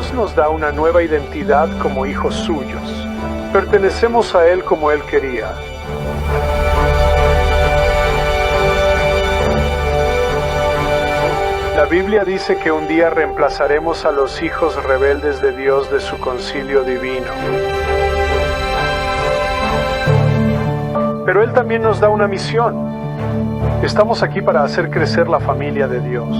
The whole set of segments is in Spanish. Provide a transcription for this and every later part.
Dios nos da una nueva identidad como hijos suyos. Pertenecemos a Él como Él quería. La Biblia dice que un día reemplazaremos a los hijos rebeldes de Dios de su concilio divino. Pero Él también nos da una misión. Estamos aquí para hacer crecer la familia de Dios.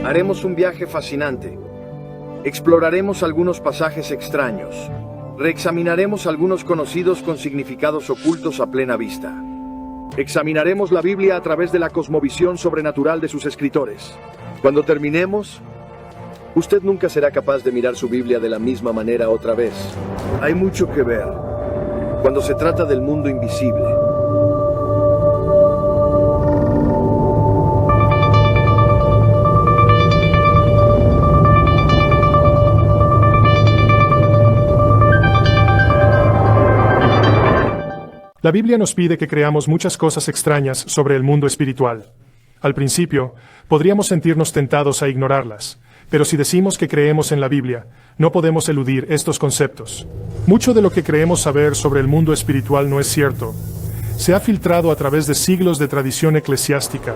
Haremos un viaje fascinante. Exploraremos algunos pasajes extraños. Reexaminaremos algunos conocidos con significados ocultos a plena vista. Examinaremos la Biblia a través de la cosmovisión sobrenatural de sus escritores. Cuando terminemos, usted nunca será capaz de mirar su Biblia de la misma manera otra vez. Hay mucho que ver cuando se trata del mundo invisible. La Biblia nos pide que creamos muchas cosas extrañas sobre el mundo espiritual. Al principio, podríamos sentirnos tentados a ignorarlas, pero si decimos que creemos en la Biblia, no podemos eludir estos conceptos. Mucho de lo que creemos saber sobre el mundo espiritual no es cierto. Se ha filtrado a través de siglos de tradición eclesiástica.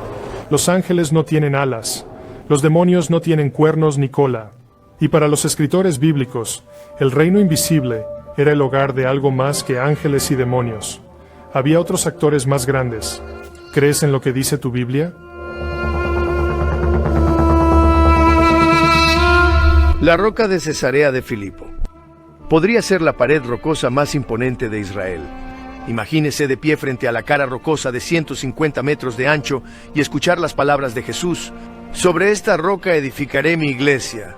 Los ángeles no tienen alas, los demonios no tienen cuernos ni cola. Y para los escritores bíblicos, el reino invisible era el hogar de algo más que ángeles y demonios. Había otros actores más grandes. ¿Crees en lo que dice tu Biblia? La roca de Cesarea de Filipo. Podría ser la pared rocosa más imponente de Israel. Imagínese de pie frente a la cara rocosa de 150 metros de ancho y escuchar las palabras de Jesús: sobre esta roca edificaré mi iglesia.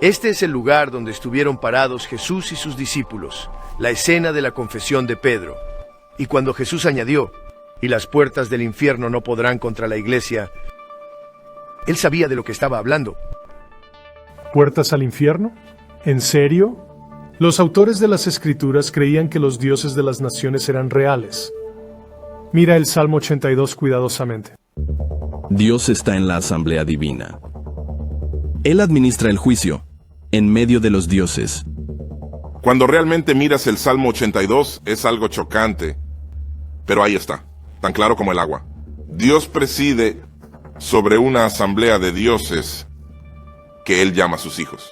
Este es el lugar donde estuvieron parados Jesús y sus discípulos, la escena de la confesión de Pedro. Y cuando Jesús añadió: y las puertas del infierno no podrán contra la iglesia, él sabía de lo que estaba hablando. ¿Puertas al infierno? ¿En serio? Los autores de las Escrituras creían que los dioses de las naciones eran reales. Mira el Salmo 82 cuidadosamente. Dios está en la asamblea divina. Él administra el juicio en medio de los dioses. Cuando realmente miras el Salmo 82, es algo chocante. Pero ahí está, tan claro como el agua. Dios preside sobre una asamblea de dioses que Él llama sus hijos.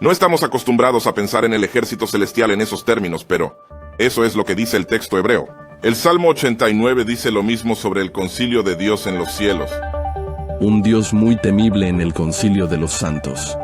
No estamos acostumbrados a pensar en el ejército celestial en esos términos, pero eso es lo que dice el texto hebreo. El Salmo 89 dice lo mismo sobre el concilio de Dios en los cielos. Un Dios muy temible en el concilio de los santos.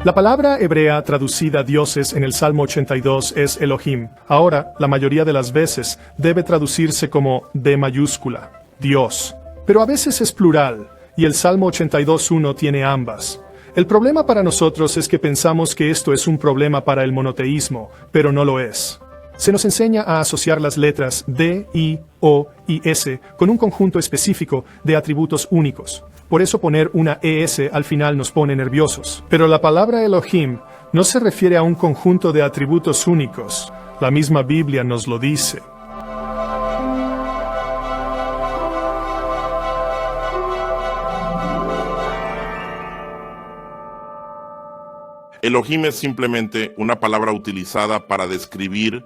La palabra hebrea traducida dioses en el Salmo 82 es Elohim. Ahora, la mayoría de las veces, debe traducirse como D mayúscula, Dios. Pero a veces es plural, y el Salmo 82:1 tiene ambas. El problema para nosotros es que pensamos que esto es un problema para el monoteísmo, pero no lo es. Se nos enseña a asociar las letras D, I, O y S con un conjunto específico de atributos únicos. Por eso poner una ES al final nos pone nerviosos. Pero la palabra Elohim no se refiere a un conjunto de atributos únicos. La misma Biblia nos lo dice. Elohim es simplemente una palabra utilizada para describir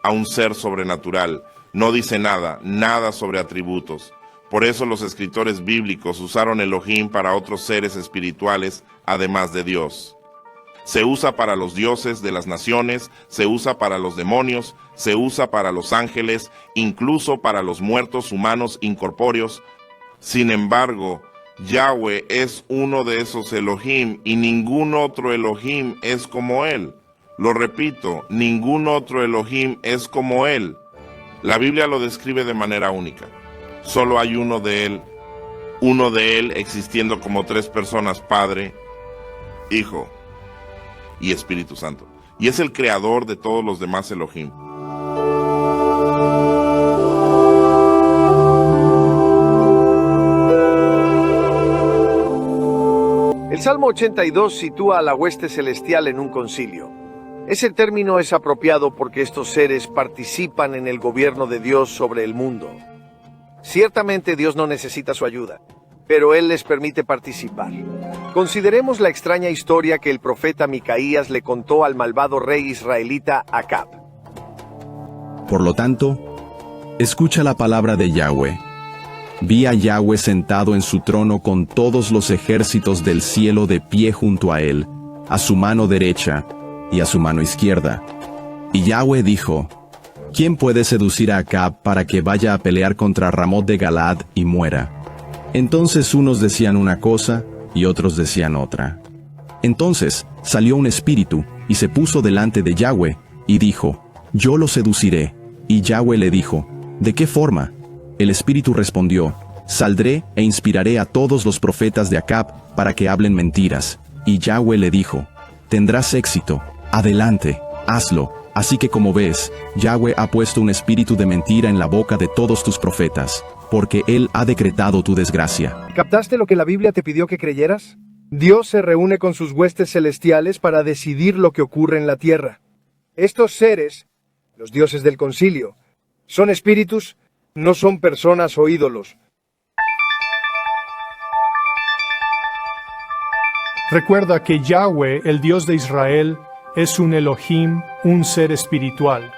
a un ser sobrenatural. No dice nada sobre atributos. Por eso los escritores bíblicos usaron Elohim para otros seres espirituales, además de Dios. Se usa para los dioses de las naciones, se usa para los demonios, se usa para los ángeles, incluso para los muertos humanos incorpóreos. Sin embargo, Yahweh es uno de esos Elohim y ningún otro Elohim es como Él. Lo repito, ningún otro Elohim es como Él. La Biblia lo describe de manera única. Solo hay uno de Él existiendo como tres personas: Padre, Hijo y Espíritu Santo. Y es el creador de todos los demás Elohim. El Salmo 82 sitúa a la hueste celestial en un concilio. Ese término es apropiado porque estos seres participan en el gobierno de Dios sobre el mundo. Ciertamente Dios no necesita su ayuda, pero Él les permite participar. Consideremos la extraña historia que el profeta Micaías le contó al malvado rey israelita Acab. Por lo tanto, escucha la palabra de Yahweh. Vi a Yahweh sentado en su trono con todos los ejércitos del cielo de pie junto a él, a su mano derecha y a su mano izquierda. Y Yahweh dijo: ¿Quién puede seducir a Acab para que vaya a pelear contra Ramot de Galaad y muera? Entonces unos decían una cosa y otros decían otra. Entonces salió un espíritu y se puso delante de Yahweh y dijo: Yo lo seduciré. Y Yahweh le dijo: ¿De qué forma? El espíritu respondió: Saldré e inspiraré a todos los profetas de Acab para que hablen mentiras. Y Yahweh le dijo: Tendrás éxito, adelante, hazlo. Así que como ves, Yahweh ha puesto un espíritu de mentira en la boca de todos tus profetas, porque Él ha decretado tu desgracia. ¿Captaste lo que la Biblia te pidió que creyeras? Dios se reúne con sus huestes celestiales para decidir lo que ocurre en la tierra. Estos seres, los dioses del concilio, son espíritus, no son personas o ídolos. Recuerda que Yahweh, el Dios de Israel, es un Elohim, un ser espiritual.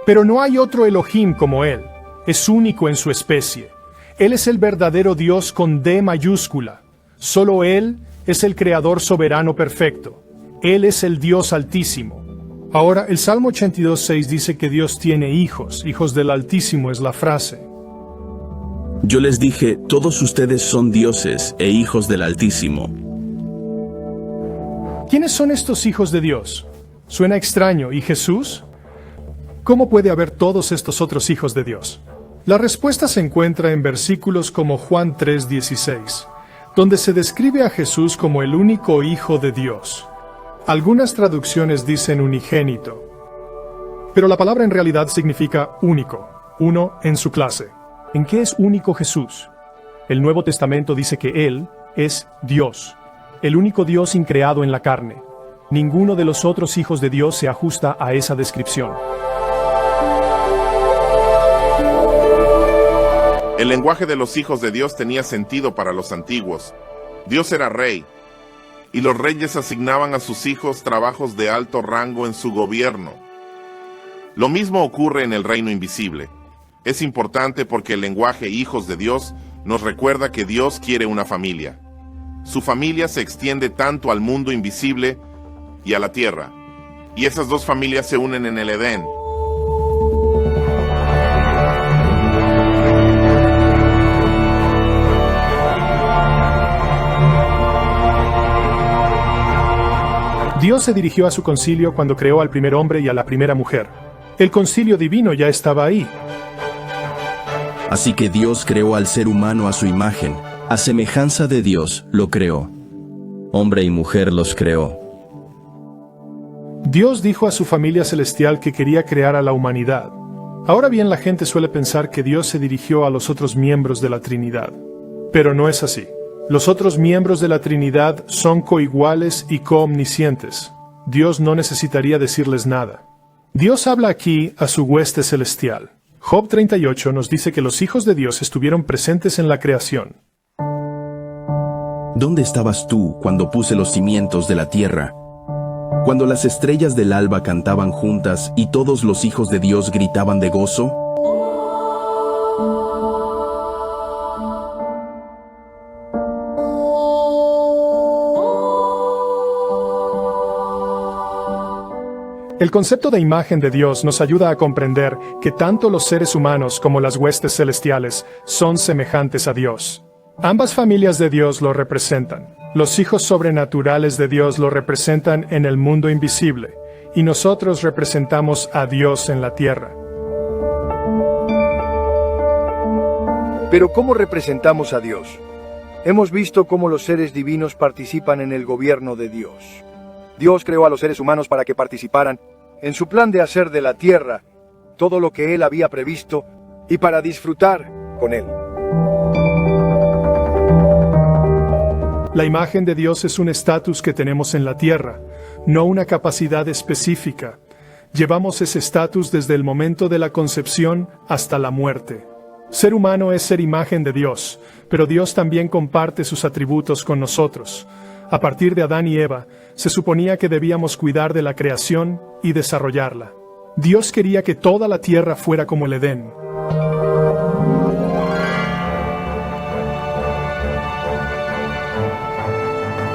Pero no hay otro Elohim como Él. Es único en su especie. Él es el verdadero Dios con D mayúscula. Solo Él es el Creador soberano perfecto. Él es el Dios altísimo. Ahora, el Salmo 82:6 dice que Dios tiene hijos. Hijos del Altísimo es la frase. Yo les dije: todos ustedes son dioses e hijos del Altísimo. ¿Quiénes son estos hijos de Dios? Suena extraño. ¿Y Jesús? ¿Cómo puede haber todos estos otros hijos de Dios? La respuesta se encuentra en versículos como Juan 3:16, donde se describe a Jesús como el único Hijo de Dios. Algunas traducciones dicen unigénito, pero la palabra en realidad significa único, uno en su clase. ¿En qué es único Jesús? El Nuevo Testamento dice que Él es Dios, el único Dios increado en la carne. Ninguno de los otros hijos de Dios se ajusta a esa descripción. El lenguaje de los hijos de Dios tenía sentido para los antiguos. Dios era rey, y los reyes asignaban a sus hijos trabajos de alto rango en su gobierno. Lo mismo ocurre en el reino invisible. Es importante porque el lenguaje hijos de Dios nos recuerda que Dios quiere una familia. Su familia se extiende tanto al mundo invisible y a la tierra, y esas dos familias se unen en el Edén. Dios se dirigió a su concilio cuando creó al primer hombre y a la primera mujer. El concilio divino ya estaba ahí. Así que Dios creó al ser humano a su imagen. A semejanza de Dios lo creó. Hombre y mujer los creó. Dios dijo a su familia celestial que quería crear a la humanidad. Ahora bien, la gente suele pensar que Dios se dirigió a los otros miembros de la Trinidad. Pero no es así. Los otros miembros de la Trinidad son coiguales y coomniscientes. Dios no necesitaría decirles nada. Dios habla aquí a su hueste celestial. Job 38 nos dice que los hijos de Dios estuvieron presentes en la creación. ¿Dónde estabas tú cuando puse los cimientos de la tierra? Cuando las estrellas del alba cantaban juntas y todos los hijos de Dios gritaban de gozo. El concepto de imagen de Dios nos ayuda a comprender que tanto los seres humanos como las huestes celestiales son semejantes a Dios. Ambas familias de Dios lo representan. Los hijos sobrenaturales de Dios lo representan en el mundo invisible, y nosotros representamos a Dios en la tierra. Pero ¿cómo representamos a Dios? Hemos visto cómo los seres divinos participan en el gobierno de Dios. Dios creó a los seres humanos para que participaran en su plan de hacer de la tierra todo lo que Él había previsto y para disfrutar con Él. La imagen de Dios es un estatus que tenemos en la tierra, no una capacidad específica. Llevamos ese estatus desde el momento de la concepción hasta la muerte. Ser humano es ser imagen de Dios, pero Dios también comparte sus atributos con nosotros. A partir de Adán y Eva, se suponía que debíamos cuidar de la creación y desarrollarla. Dios quería que toda la tierra fuera como el Edén.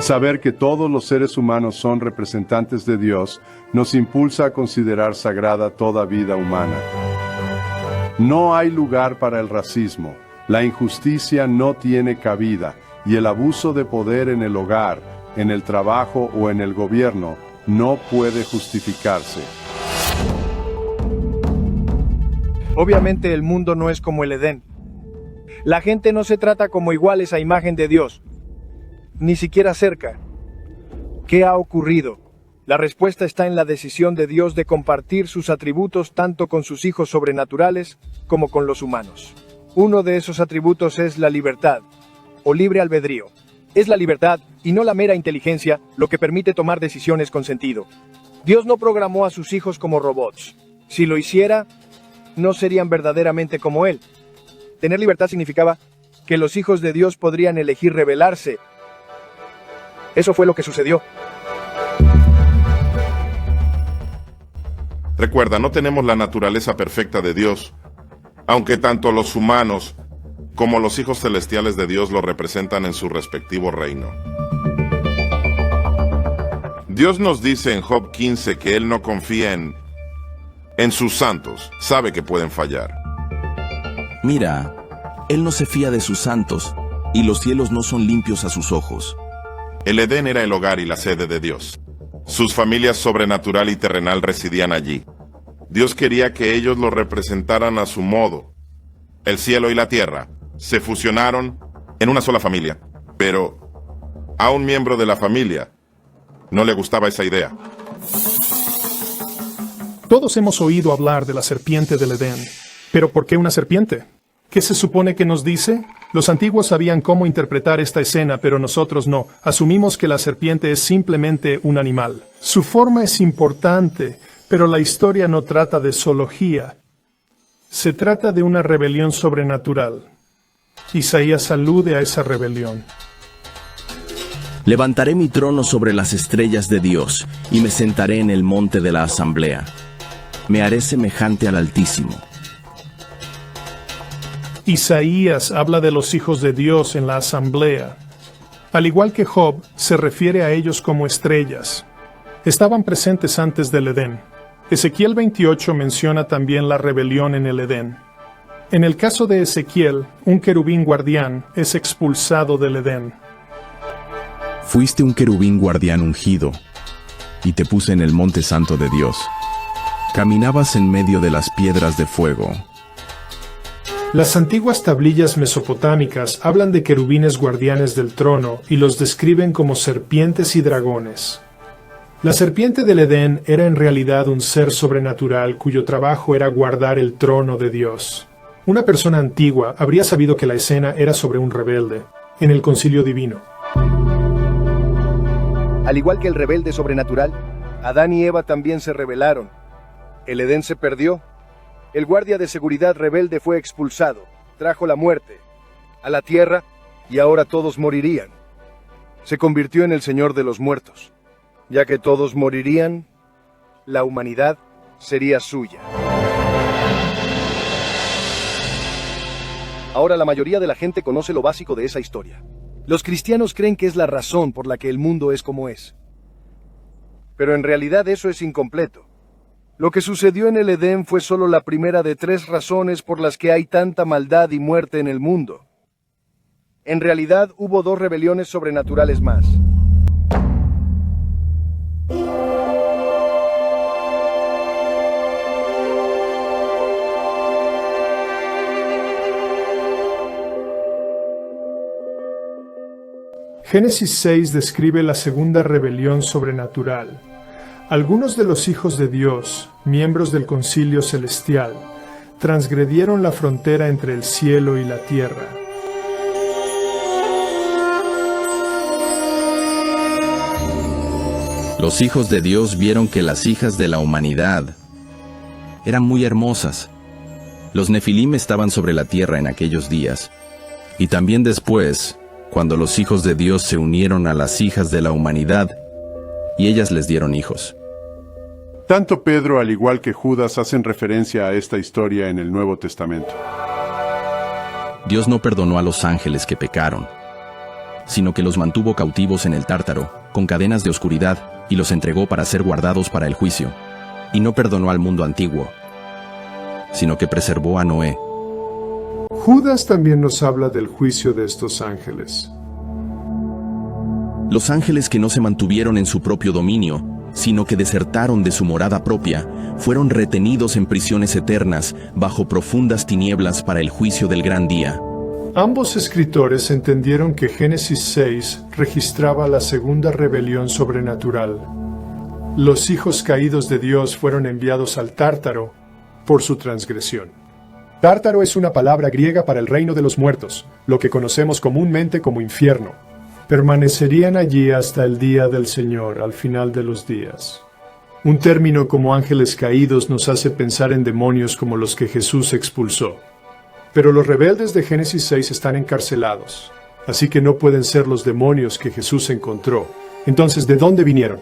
Saber que todos los seres humanos son representantes de Dios nos impulsa a considerar sagrada toda vida humana. No hay lugar para el racismo, la injusticia no tiene cabida y el abuso de poder en el hogar, en el trabajo o en el gobierno no puede justificarse. Obviamente el mundo no es como el Edén. La gente no se trata como iguales a imagen de Dios, ni siquiera cerca. ¿Qué ha ocurrido? La respuesta está en la decisión de Dios de compartir sus atributos tanto con sus hijos sobrenaturales como con los humanos. Uno de esos atributos es la libertad, o libre albedrío. Es la libertad, y no la mera inteligencia, lo que permite tomar decisiones con sentido. Dios no programó a sus hijos como robots. Si lo hiciera, no serían verdaderamente como Él. Tener libertad significaba que los hijos de Dios podrían elegir rebelarse. Eso fue lo que sucedió. Recuerda, no tenemos la naturaleza perfecta de Dios, aunque tanto los humanos como los hijos celestiales de Dios lo representan en su respectivo reino. Dios nos dice en Job 15 que Él no confía en sus santos, sabe que pueden fallar. Mira, Él no se fía de sus santos, y los cielos no son limpios a sus ojos. El Edén era el hogar y la sede de Dios. Sus familias sobrenatural y terrenal residían allí. Dios quería que ellos lo representaran a su modo. El cielo y la tierra se fusionaron en una sola familia, pero a un miembro de la familia no le gustaba esa idea. Todos hemos oído hablar de la serpiente del Edén. ¿Pero por qué una serpiente? ¿Qué se supone que nos dice? Los antiguos sabían cómo interpretar esta escena, pero nosotros no. Asumimos que la serpiente es simplemente un animal. Su forma es importante, pero la historia no trata de zoología. Se trata de una rebelión sobrenatural. Isaías alude a esa rebelión. Levantaré mi trono sobre las estrellas de Dios, y me sentaré en el monte de la asamblea. Me haré semejante al Altísimo. Isaías habla de los hijos de Dios en la asamblea. Al igual que Job, se refiere a ellos como estrellas. Estaban presentes antes del Edén. Ezequiel 28 menciona también la rebelión en el Edén. En el caso de Ezequiel, un querubín guardián es expulsado del Edén. Fuiste un querubín guardián ungido, y te puse en el monte santo de Dios. Caminabas en medio de las piedras de fuego. Las antiguas tablillas mesopotámicas hablan de querubines guardianes del trono y los describen como serpientes y dragones. La serpiente del Edén era en realidad un ser sobrenatural cuyo trabajo era guardar el trono de Dios. Una persona antigua habría sabido que la escena era sobre un rebelde, en el concilio divino. Al igual que el rebelde sobrenatural, Adán y Eva también se rebelaron. El Edén se perdió. El guardia de seguridad rebelde fue expulsado, trajo la muerte a la tierra y ahora todos morirían. Se convirtió en el Señor de los muertos. Ya que todos morirían, la humanidad sería suya. Ahora la mayoría de la gente conoce lo básico de esa historia. Los cristianos creen que es la razón por la que el mundo es como es. Pero en realidad eso es incompleto. Lo que sucedió en el Edén fue solo la primera de 3 razones por las que hay tanta maldad y muerte en el mundo. En realidad hubo 2 rebeliones sobrenaturales más. Génesis 6 describe la segunda rebelión sobrenatural. Algunos de los hijos de Dios, miembros del concilio celestial, transgredieron la frontera entre el cielo y la tierra. Los hijos de Dios vieron que las hijas de la humanidad eran muy hermosas, Los Nefilim estaban sobre la tierra en aquellos días, y también después, cuando los hijos de Dios se unieron a las hijas de la humanidad, y ellas les dieron hijos. Tanto Pedro al igual que Judas hacen referencia a esta historia en el Nuevo Testamento. Dios no perdonó a los ángeles que pecaron, sino que los mantuvo cautivos en el Tártaro, con cadenas de oscuridad, y los entregó para ser guardados para el juicio. Y no perdonó al mundo antiguo, sino que preservó a Noé. Judas también nos habla del juicio de estos ángeles. Los ángeles que no se mantuvieron en su propio dominio, sino que desertaron de su morada propia, fueron retenidos en prisiones eternas, bajo profundas tinieblas para el juicio del gran día. Ambos escritores entendieron que Génesis 6 registraba la segunda rebelión sobrenatural. Los hijos caídos de Dios fueron enviados al Tártaro por su transgresión. Tártaro es una palabra griega para el reino de los muertos, lo que conocemos comúnmente como infierno. Permanecerían allí hasta el día del Señor, al final de los días. Un término como ángeles caídos nos hace pensar en demonios como los que Jesús expulsó. Pero los rebeldes de Génesis 6 están encarcelados, así que no pueden ser los demonios que Jesús encontró. Entonces, ¿de dónde vinieron?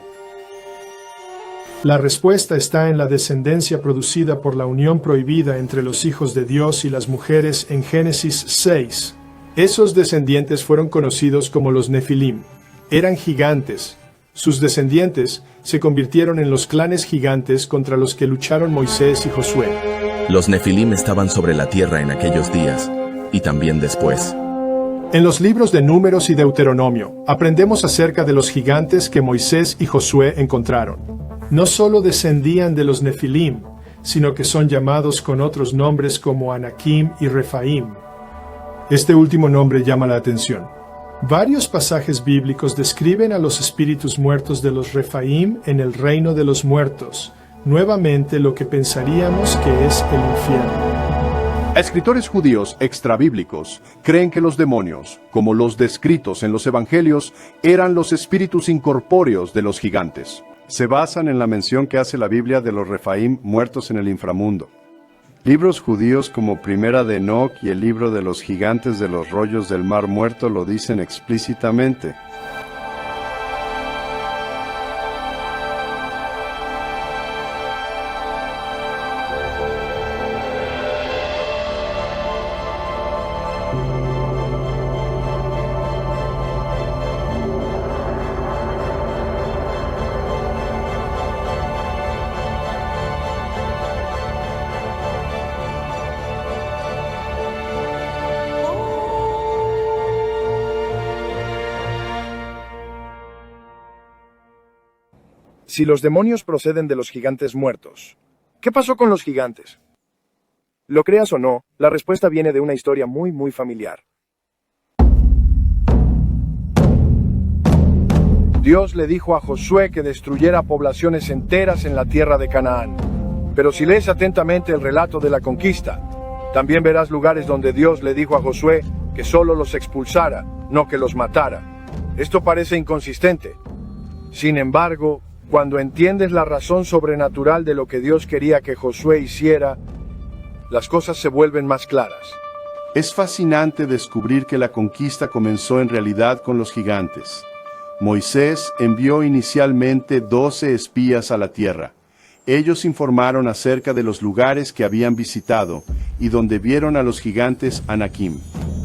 La respuesta está en la descendencia producida por la unión prohibida entre los hijos de Dios y las mujeres en Génesis 6. Esos descendientes fueron conocidos como los Nefilim. Eran gigantes. Sus descendientes se convirtieron en los clanes gigantes contra los que lucharon Moisés y Josué. Los Nefilim estaban sobre la tierra en aquellos días, y también después. En los libros de Números y Deuteronomio, aprendemos acerca de los gigantes que Moisés y Josué encontraron. No solo descendían de los Nefilim, sino que son llamados con otros nombres como Anakim y Refaim. Este último nombre llama la atención. Varios pasajes bíblicos describen a los espíritus muertos de los Refaim en el reino de los muertos, nuevamente lo que pensaríamos que es el infierno. Escritores judíos extrabíblicos creen que los demonios, como los descritos en los evangelios, eran los espíritus incorpóreos de los gigantes. Se basan en la mención que hace la Biblia de los Refaim muertos en el inframundo. Libros judíos como Primera de Enoc y el libro de los gigantes de los rollos del mar muerto lo dicen explícitamente. Si los demonios proceden de los gigantes muertos, ¿qué pasó con los gigantes? Lo creas o no, la respuesta viene de una historia muy familiar. Dios le dijo a Josué que destruyera poblaciones enteras en la tierra de Canaán. Pero si lees atentamente el relato de la conquista, también verás lugares donde Dios le dijo a Josué que solo los expulsara, no que los matara. Esto parece inconsistente. Sin embargo, cuando entiendes la razón sobrenatural de lo que Dios quería que Josué hiciera, las cosas se vuelven más claras. Es fascinante descubrir que la conquista comenzó en realidad con los gigantes. Moisés envió inicialmente 12 espías a la tierra. Ellos informaron acerca de los lugares que habían visitado y donde vieron a los gigantes Anakim.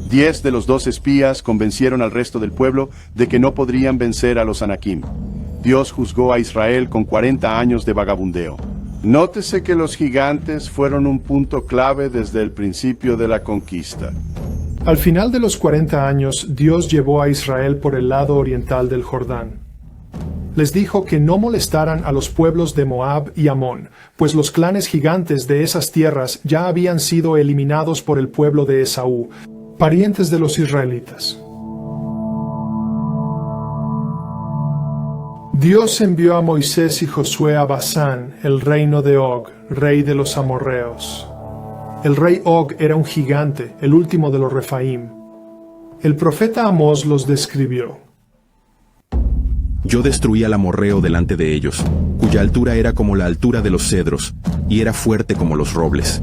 10 de los 12 espías convencieron al resto del pueblo de que no podrían vencer a los Anakim. Dios juzgó a Israel con 40 años de vagabundeo. Nótese que los gigantes fueron un punto clave desde el principio de la conquista. Al final de los 40 años, Dios llevó a Israel por el lado oriental del Jordán. Les dijo que no molestaran a los pueblos de Moab y Amón, pues los clanes gigantes de esas tierras ya habían sido eliminados por el pueblo de Esaú, parientes de los israelitas. Dios envió a Moisés y Josué a Basán, el reino de Og, rey de los amorreos. El rey Og era un gigante, el último de los Refaim. El profeta Amós los describió. Yo destruí al amorreo delante de ellos, cuya altura era como la altura de los cedros, y era fuerte como los robles.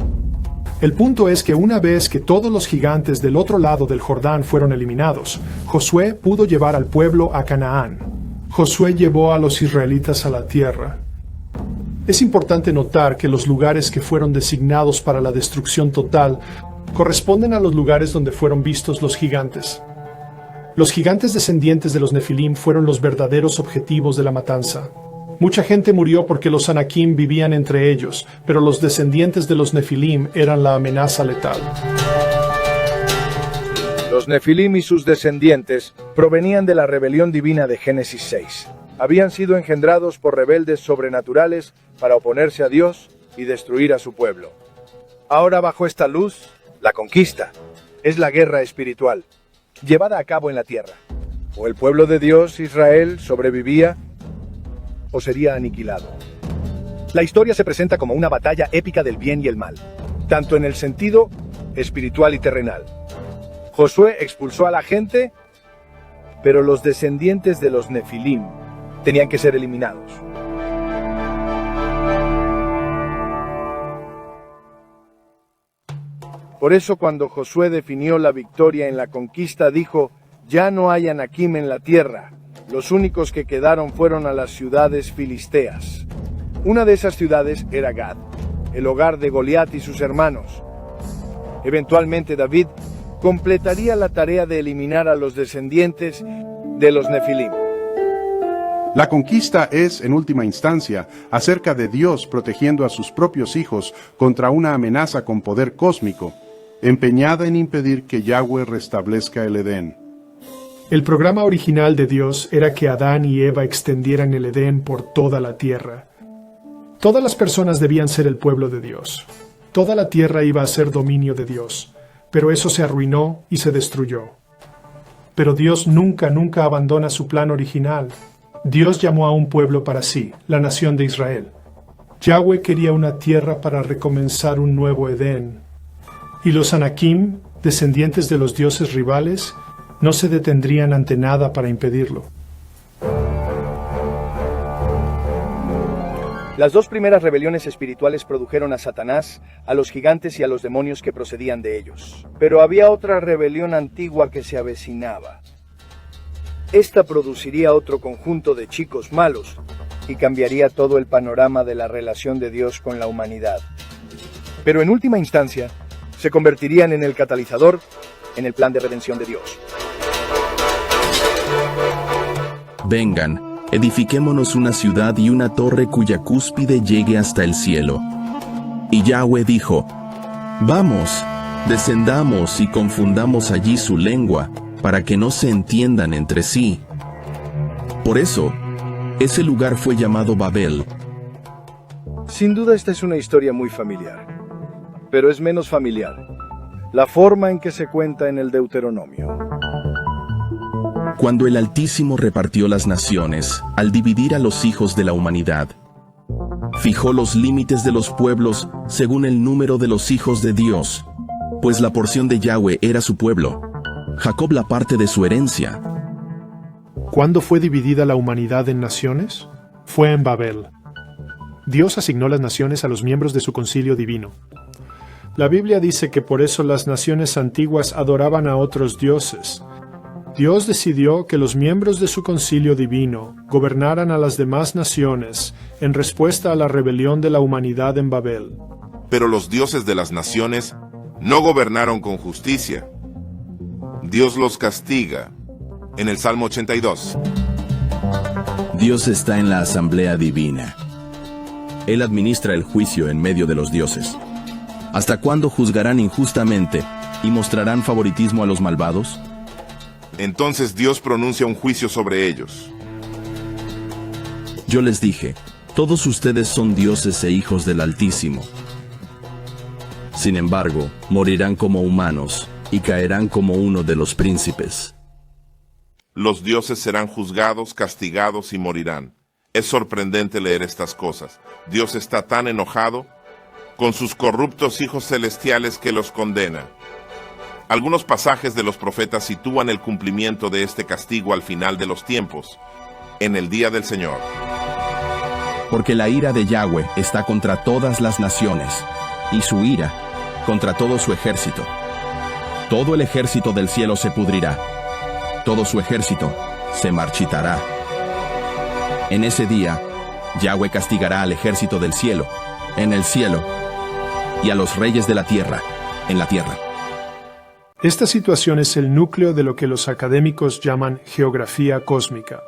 El punto es que una vez que todos los gigantes del otro lado del Jordán fueron eliminados, Josué pudo llevar al pueblo a Canaán. Josué llevó a los israelitas a la tierra. Es importante notar que los lugares que fueron designados para la destrucción total corresponden a los lugares donde fueron vistos los gigantes. Los gigantes descendientes de los Nefilim fueron los verdaderos objetivos de la matanza. Mucha gente murió porque los Anakim vivían entre ellos, pero los descendientes de los Nefilim eran la amenaza letal. Los Nefilim y sus descendientes provenían de la rebelión divina de Génesis 6. Habían sido engendrados por rebeldes sobrenaturales para oponerse a Dios y destruir a su pueblo. Ahora, bajo esta luz, la conquista es la guerra espiritual, llevada a cabo en la tierra. O el pueblo de Dios, Israel, sobrevivía o sería aniquilado. La historia se presenta como una batalla épica del bien y el mal, tanto en el sentido espiritual y terrenal. Josué expulsó a la gente, pero los descendientes de los Nefilim tenían que ser eliminados. Por eso, cuando Josué definió la victoria en la conquista, dijo: ya no hay Anakim en la tierra. Los únicos que quedaron fueron a las ciudades filisteas. Una de esas ciudades era Gad, el hogar de Goliat y sus hermanos. Eventualmente David completaría la tarea de eliminar a los descendientes de los Nefilim. La conquista es, en última instancia, acerca de Dios protegiendo a sus propios hijos contra una amenaza con poder cósmico, empeñada en impedir que Yahweh restablezca el Edén. El programa original de Dios era que Adán y Eva extendieran el Edén por toda la tierra. Todas las personas debían ser el pueblo de Dios. Toda la tierra iba a ser dominio de Dios, pero eso se arruinó y se destruyó. Pero Dios nunca abandona su plan original. Dios llamó a un pueblo para sí, la nación de Israel. Yahweh quería una tierra para recomenzar un nuevo Edén. Y los Anakim, descendientes de los dioses rivales, no se detendrían ante nada para impedirlo. Las dos primeras rebeliones espirituales produjeron a Satanás, a los gigantes y a los demonios que procedían de ellos. Pero había otra rebelión antigua que se avecinaba. Esta produciría otro conjunto de chicos malos y cambiaría todo el panorama de la relación de Dios con la humanidad. Pero en última instancia, se convertirían en el catalizador en el plan de redención de Dios. Vengan, edifiquémonos una ciudad y una torre cuya cúspide llegue hasta el cielo. Y Yahweh dijo: vamos, descendamos y confundamos allí su lengua, para que no se entiendan entre sí. Por eso, ese lugar fue llamado Babel. Sin duda esta es una historia muy familiar, pero es menos familiar la forma en que se cuenta en el Deuteronomio. Cuando el Altísimo repartió las naciones, al dividir a los hijos de la humanidad, fijó los límites de los pueblos según el número de los hijos de Dios, pues la porción de Yahweh era su pueblo, Jacob la parte de su herencia. ¿Cuándo fue dividida la humanidad en naciones? Fue en Babel. Dios asignó las naciones a los miembros de su concilio divino. La Biblia dice que por eso las naciones antiguas adoraban a otros dioses. Dios decidió que los miembros de su concilio divino gobernaran a las demás naciones en respuesta a la rebelión de la humanidad en Babel. Pero los dioses de las naciones no gobernaron con justicia. Dios los castiga. En el Salmo 82. Dios está en la asamblea divina. Él administra el juicio en medio de los dioses. ¿Hasta cuándo juzgarán injustamente y mostrarán favoritismo a los malvados? Entonces Dios pronuncia un juicio sobre ellos. Yo les dije: todos ustedes son dioses e hijos del Altísimo. Sin embargo, morirán como humanos y caerán como uno de los príncipes. Los dioses serán juzgados, castigados y morirán. Es sorprendente leer estas cosas. Dios está tan enojado con sus corruptos hijos celestiales que los condena. Algunos pasajes de los profetas sitúan el cumplimiento de este castigo al final de los tiempos, en el día del Señor. Porque la ira de Yahweh está contra todas las naciones, y su ira contra todo su ejército. Todo el ejército del cielo se pudrirá. Todo su ejército se marchitará. En ese día, Yahweh castigará al ejército del cielo, en el cielo, y a los reyes de la tierra, en la tierra. Esta situación es el núcleo de lo que los académicos llaman geografía cósmica.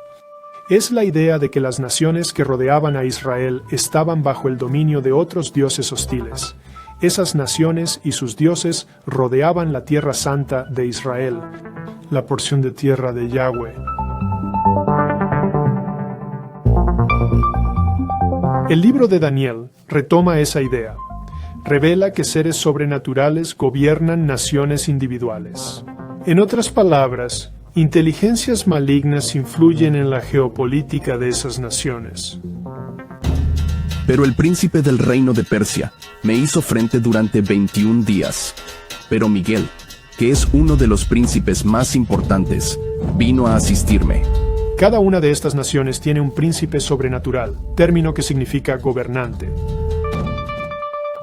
Es la idea de que las naciones que rodeaban a Israel estaban bajo el dominio de otros dioses hostiles. Esas naciones y sus dioses rodeaban la tierra santa de Israel, la porción de tierra de Yahweh. El libro de Daniel retoma esa idea. Revela que seres sobrenaturales gobiernan naciones individuales. En otras palabras, inteligencias malignas influyen en la geopolítica de esas naciones. Pero el príncipe del reino de Persia me hizo frente durante 21 días. Pero Miguel, que es uno de los príncipes más importantes, vino a asistirme. Cada una de estas naciones tiene un príncipe sobrenatural, término que significa gobernante.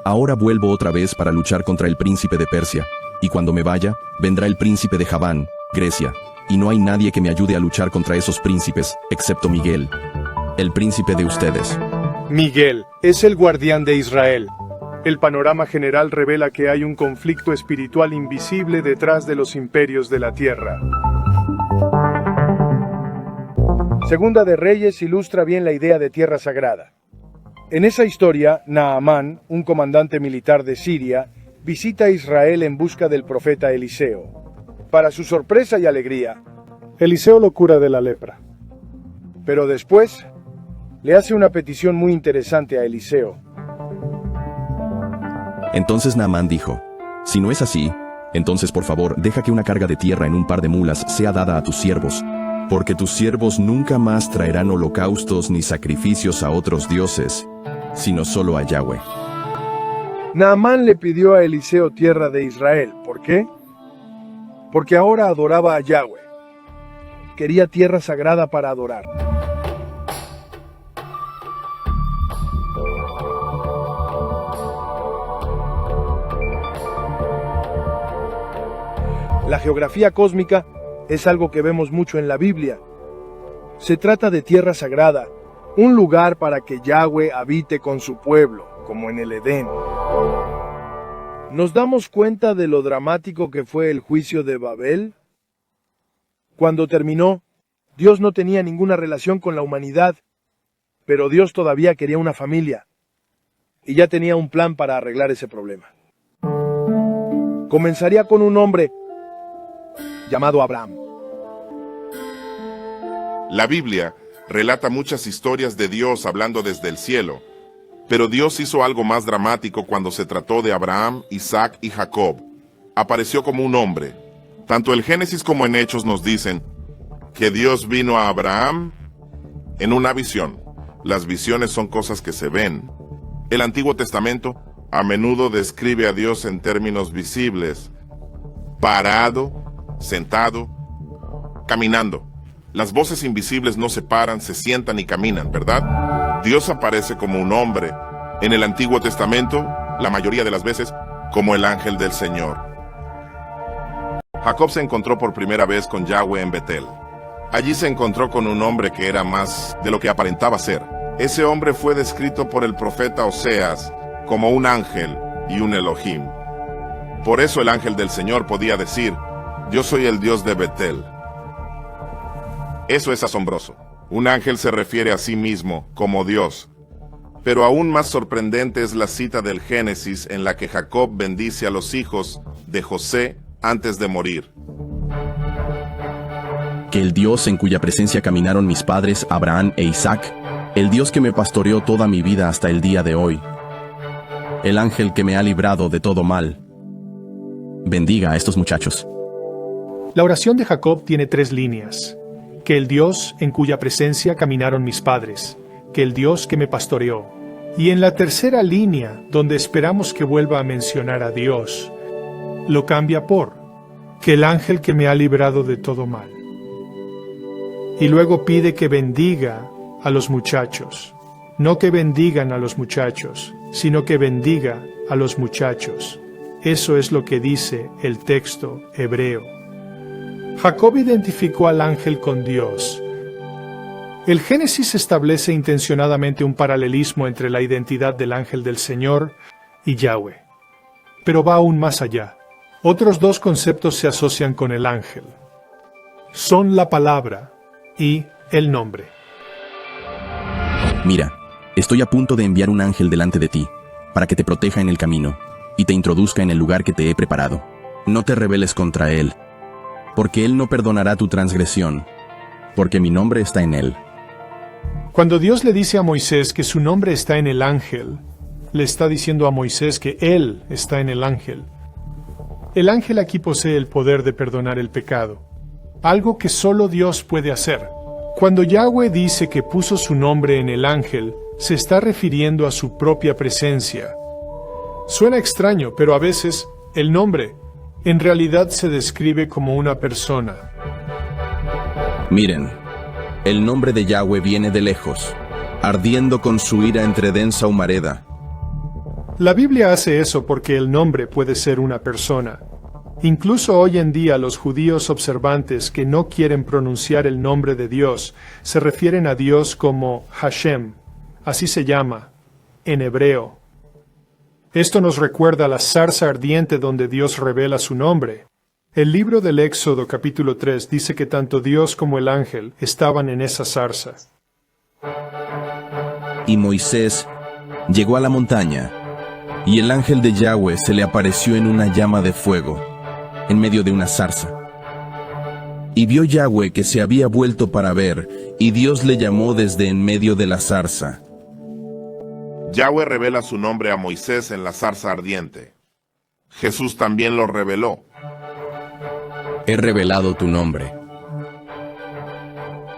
Ahora vuelvo otra vez para luchar contra el príncipe de Persia, y cuando me vaya, vendrá el príncipe de Javán, Grecia, y no hay nadie que me ayude a luchar contra esos príncipes, excepto Miguel, el príncipe de ustedes. Miguel es el guardián de Israel. El panorama general revela que hay un conflicto espiritual invisible detrás de los imperios de la tierra. Segunda de Reyes ilustra bien la idea de tierra sagrada. En esa historia, Naamán, un comandante militar de Siria, visita a Israel en busca del profeta Eliseo. Para su sorpresa y alegría, Eliseo lo cura de la lepra. pero después le hace una petición muy interesante a Eliseo. Entonces Naamán dijo, si no es así, entonces por favor deja que una carga de tierra en un par de mulas sea dada a tus siervos, porque tus siervos nunca más traerán holocaustos ni sacrificios a otros dioses, sino solo a Yahweh. Naamán le pidió a Eliseo tierra de Israel. ¿Por qué? Porque ahora adoraba a Yahweh. Quería tierra sagrada para adorar. La geografía cósmica es algo que vemos mucho en la Biblia. Se trata de tierra sagrada, un lugar para que Yahweh habite con su pueblo, como en el Edén. ¿Nos damos cuenta de lo dramático que fue el juicio de Babel? Cuando terminó, Dios no tenía ninguna relación con la humanidad, pero Dios todavía quería una familia, y ya tenía un plan para arreglar ese problema. Comenzaría con un hombre llamado Abraham. La Biblia relata muchas historias de Dios hablando desde el cielo, pero Dios hizo algo más dramático cuando se trató de Abraham, Isaac y Jacob. Apareció como un hombre. Tanto el Génesis como en Hechos nos dicen que Dios vino a Abraham en una visión. Las visiones son cosas que se ven. El Antiguo Testamento a menudo describe a Dios en términos visibles: parado, sentado, caminando. Las voces invisibles no se paran, se sientan y caminan, ¿verdad? Dios aparece como un hombre. En el Antiguo Testamento, la mayoría de las veces, como el ángel del Señor. Jacob se encontró por primera vez con Yahweh en Betel. Allí se encontró con un hombre que era más de lo que aparentaba ser. Ese hombre fue descrito por el profeta Oseas como un ángel y un Elohim. Por eso el ángel del Señor podía decir: yo soy el Dios de Betel. Eso es asombroso. Un ángel se refiere a sí mismo como Dios. Pero aún más sorprendente es la cita del Génesis en la que Jacob bendice a los hijos de José antes de morir. Que el Dios en cuya presencia caminaron mis padres Abraham e Isaac, el Dios que me pastoreó toda mi vida hasta el día de hoy, el ángel que me ha librado de todo mal, bendiga a estos muchachos. La oración de Jacob tiene 3 líneas. Que el Dios en cuya presencia caminaron mis padres, que el Dios que me pastoreó. Y en la tercera línea, donde esperamos que vuelva a mencionar a Dios, lo cambia por que el ángel que me ha librado de todo mal. Y luego pide que bendiga a los muchachos. No que bendigan a los muchachos, sino que bendiga a los muchachos. Eso es lo que dice el texto hebreo. Jacob identificó al ángel con Dios. El Génesis establece intencionadamente un paralelismo entre la identidad del ángel del Señor y Yahweh. Pero va aún más allá. Otros dos conceptos se asocian con el ángel. Son la palabra y el nombre. Mira, estoy a punto de enviar un ángel delante de ti, para que te proteja en el camino, y te introduzca en el lugar que te he preparado. No te rebeles contra él, porque él no perdonará tu transgresión, porque mi nombre está en él. Cuando Dios le dice a Moisés que su nombre está en el ángel, le está diciendo a Moisés que él está en el ángel. El ángel aquí posee el poder de perdonar el pecado, algo que solo Dios puede hacer. Cuando Yahweh dice que puso su nombre en el ángel, se está refiriendo a su propia presencia. Suena extraño, pero a veces el nombre en realidad se describe como una persona. Miren, el nombre de Yahweh viene de lejos, ardiendo con su ira entre densa humareda. La Biblia hace eso porque el nombre puede ser una persona. Incluso hoy en día los judíos observantes que no quieren pronunciar el nombre de Dios se refieren a Dios como Hashem, así se llama, en hebreo. Esto nos recuerda a la zarza ardiente donde Dios revela su nombre. El libro del Éxodo capítulo 3 dice que tanto Dios como el ángel estaban en esa zarza. Y Moisés llegó a la montaña, y el ángel de Yahweh se le apareció en una llama de fuego, en medio de una zarza. Y vio Yahweh que se había vuelto para ver, y Dios le llamó desde en medio de la zarza. Yahweh revela su nombre a Moisés en la zarza ardiente. Jesús también lo reveló. He revelado tu nombre.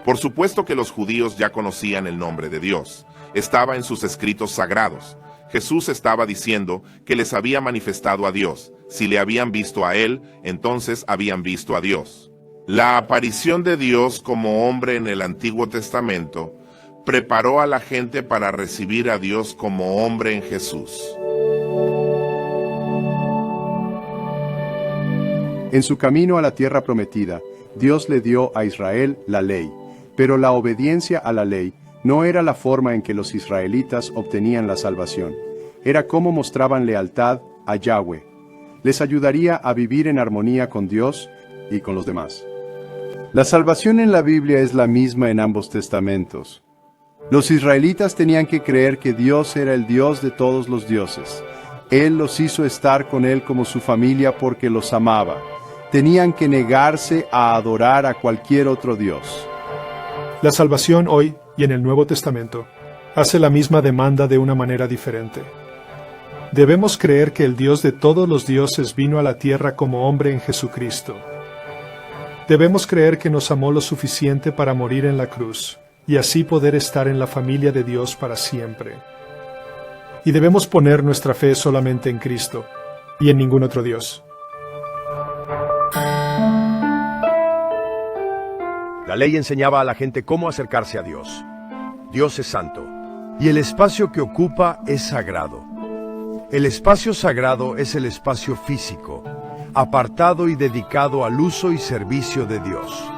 Por supuesto que los judíos ya conocían el nombre de Dios. Estaba en sus escritos sagrados. Jesús estaba diciendo que les había manifestado a Dios. Si le habían visto a Él, entonces habían visto a Dios. La aparición de Dios como hombre en el Antiguo Testamento preparó a la gente para recibir a Dios como hombre en Jesús. En su camino a la tierra prometida, Dios le dio a Israel la ley, pero la obediencia a la ley no era la forma en que los israelitas obtenían la salvación. Era cómo mostraban lealtad a Yahweh. Les ayudaría a vivir en armonía con Dios y con los demás. La salvación en la Biblia es la misma en ambos testamentos. Los israelitas tenían que creer que Dios era el Dios de todos los dioses. Él los hizo estar con Él como su familia porque los amaba. Tenían que negarse a adorar a cualquier otro Dios. La salvación hoy y en el Nuevo Testamento hace la misma demanda de una manera diferente. Debemos creer que el Dios de todos los dioses vino a la tierra como hombre en Jesucristo. Debemos creer que nos amó lo suficiente para morir en la cruz y así poder estar en la familia de Dios para siempre. Y debemos poner nuestra fe solamente en Cristo y en ningún otro Dios. La ley enseñaba a la gente cómo acercarse a Dios. Dios es santo, y el espacio que ocupa es sagrado. El espacio sagrado es el espacio físico, apartado y dedicado al uso y servicio de Dios.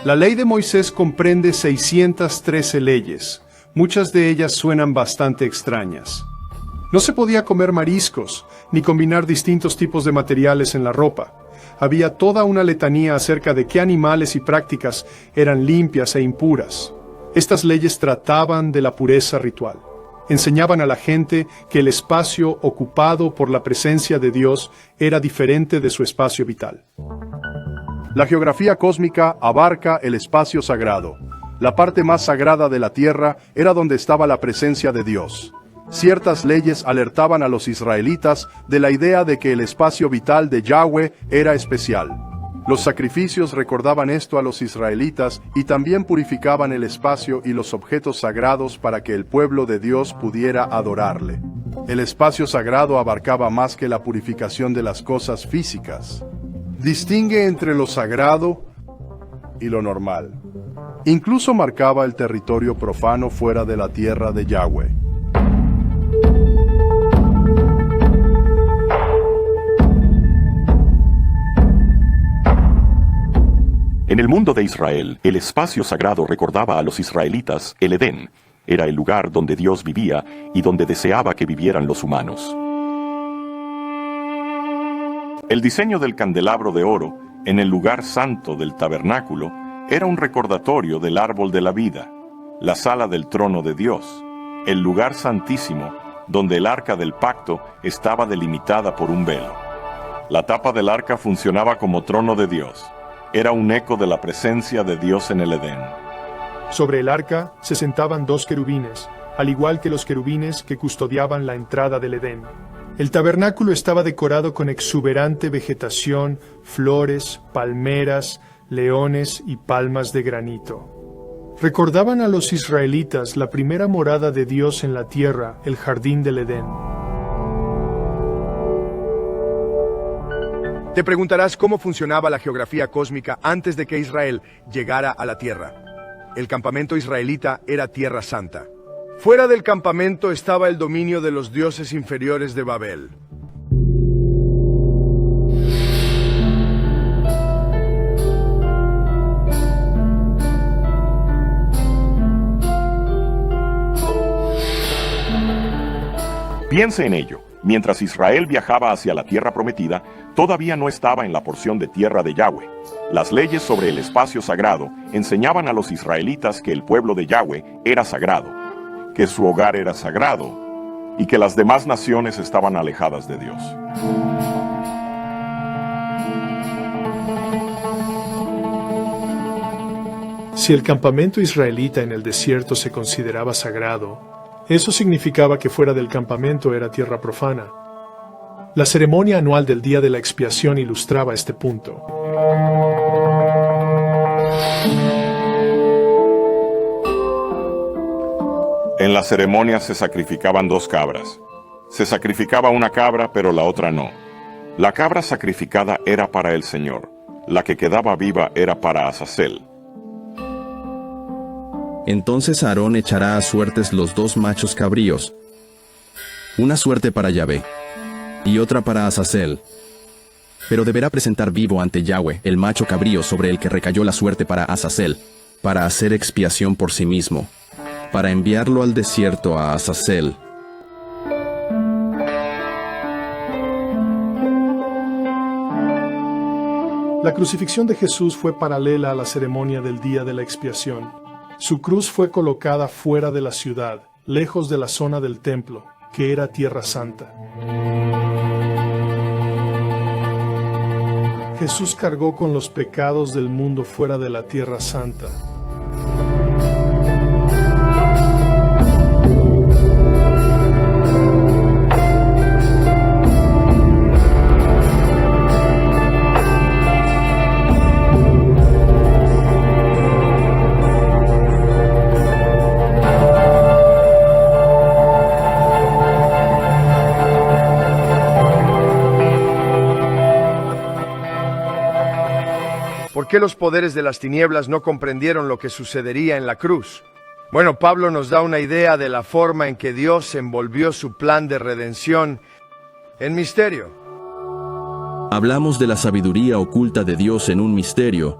La ley de Moisés comprende 613 leyes. Muchas de ellas suenan bastante extrañas. No se podía comer mariscos, ni combinar distintos tipos de materiales en la ropa. Había toda una letanía acerca de qué animales y prácticas eran limpias e impuras. Estas leyes trataban de la pureza ritual. Enseñaban a la gente que el espacio ocupado por la presencia de Dios era diferente de su espacio vital. La geografía cósmica abarca el espacio sagrado. La parte más sagrada de la tierra era donde estaba la presencia de Dios. Ciertas leyes alertaban a los israelitas de la idea de que el espacio vital de Yahweh era especial. Los sacrificios recordaban esto a los israelitas y también purificaban el espacio y los objetos sagrados para que el pueblo de Dios pudiera adorarle. El espacio sagrado abarcaba más que la purificación de las cosas físicas. Distingue entre lo sagrado y lo normal. Incluso marcaba el territorio profano fuera de la tierra de Yahweh. En el mundo de Israel, el espacio sagrado recordaba a los israelitas el Edén. Era el lugar donde Dios vivía y donde deseaba que vivieran los humanos. El diseño del candelabro de oro en el lugar santo del tabernáculo era un recordatorio del árbol de la vida, la sala del trono de Dios, el lugar santísimo donde el arca del pacto estaba delimitada por un velo. La tapa del arca funcionaba como trono de Dios. Era un eco de la presencia de Dios en el Edén. Sobre el arca se sentaban 2 querubines, al igual que los querubines que custodiaban la entrada del Edén. El tabernáculo estaba decorado con exuberante vegetación, flores, palmeras, leones y palmas de granito. Recordaban a los israelitas la primera morada de Dios en la tierra, el jardín del Edén. Te preguntarás cómo funcionaba la geografía cósmica antes de que Israel llegara a la tierra. El campamento israelita era Tierra Santa. Fuera del campamento estaba el dominio de los dioses inferiores de Babel. Piense en ello. Mientras Israel viajaba hacia la tierra prometida, todavía no estaba en la porción de tierra de Yahweh. Las leyes sobre el espacio sagrado enseñaban a los israelitas que el pueblo de Yahweh era sagrado, que su hogar era sagrado y que las demás naciones estaban alejadas de Dios. Si el campamento israelita en el desierto se consideraba sagrado, eso significaba que fuera del campamento era tierra profana. La ceremonia anual del Día de la Expiación ilustraba este punto. En la ceremonia se sacrificaban 2 cabras. Se sacrificaba una cabra, pero la otra no. La cabra sacrificada era para el Señor. La que quedaba viva era para Azazel. Entonces Aarón echará a suertes los 2 machos cabríos, una suerte para Yahvé y otra para Azazel. Pero deberá presentar vivo ante Yahweh el macho cabrío sobre el que recayó la suerte para Azazel, para hacer expiación por sí mismo, para enviarlo al desierto a Azazel. La crucifixión de Jesús fue paralela a la ceremonia del Día de la Expiación. Su cruz fue colocada fuera de la ciudad, lejos de la zona del templo, que era Tierra Santa. Jesús cargó con los pecados del mundo fuera de la Tierra Santa. ¿Por qué los poderes de las tinieblas no comprendieron lo que sucedería en la cruz? Bueno, Pablo nos da una idea de la forma en que Dios envolvió su plan de redención en misterio. Hablamos de la sabiduría oculta de Dios en un misterio,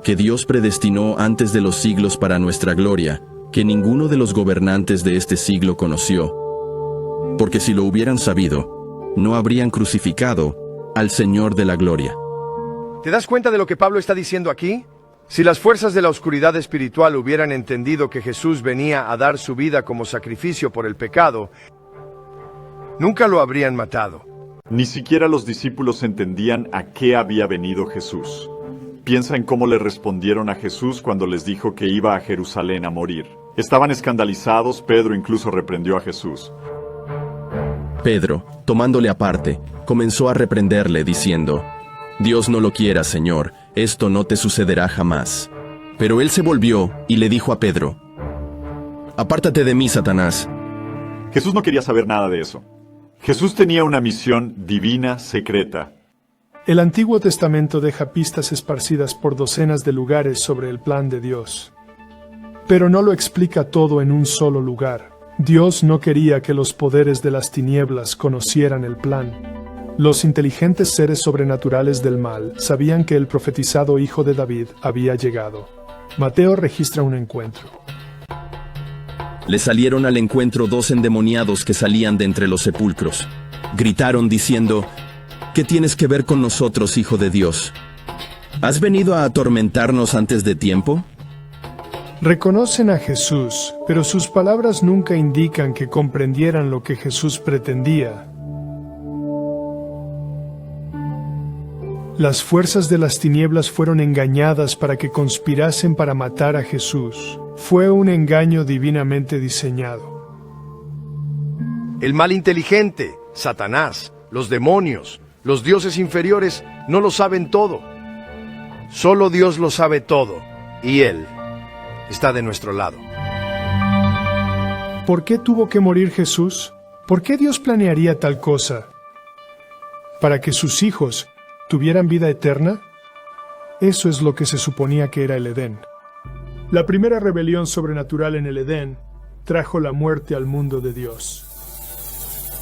que Dios predestinó antes de los siglos para nuestra gloria, que ninguno de los gobernantes de este siglo conoció. Porque si lo hubieran sabido, no habrían crucificado al Señor de la gloria. ¿Te das cuenta de lo que Pablo está diciendo aquí? Si las fuerzas de la oscuridad espiritual hubieran entendido que Jesús venía a dar su vida como sacrificio por el pecado, nunca lo habrían matado. Ni siquiera los discípulos entendían a qué había venido Jesús. Piensa en cómo le respondieron a Jesús cuando les dijo que iba a Jerusalén a morir. Estaban escandalizados, Pedro incluso reprendió a Jesús. Pedro, tomándole aparte, comenzó a reprenderle diciendo: Dios no lo quiera, Señor, esto no te sucederá jamás. Pero él se volvió y le dijo a Pedro: Apártate de mí, Satanás. Jesús no quería saber nada de eso. Jesús tenía una misión divina secreta. El Antiguo Testamento deja pistas esparcidas por docenas de lugares sobre el plan de Dios. Pero no lo explica todo en un solo lugar. Dios no quería que los poderes de las tinieblas conocieran el plan. Los inteligentes seres sobrenaturales del mal sabían que el profetizado hijo de David había llegado. Mateo registra un encuentro. Le salieron al encuentro 2 endemoniados que salían de entre los sepulcros. Gritaron diciendo: ¿Qué tienes que ver con nosotros, Hijo de Dios? ¿Has venido a atormentarnos antes de tiempo? Reconocen a Jesús, pero sus palabras nunca indican que comprendieran lo que Jesús pretendía. Las fuerzas de las tinieblas fueron engañadas para que conspirasen para matar a Jesús. Fue un engaño divinamente diseñado. El mal inteligente, Satanás, los demonios, los dioses inferiores no lo saben todo. Solo Dios lo sabe todo, y Él está de nuestro lado. ¿Por qué tuvo que morir Jesús? ¿Por qué Dios planearía tal cosa? ¿Para que sus hijos tuvieran vida eterna? Eso es lo que se suponía que era el Edén. La primera rebelión sobrenatural en el Edén trajo la muerte al mundo de Dios.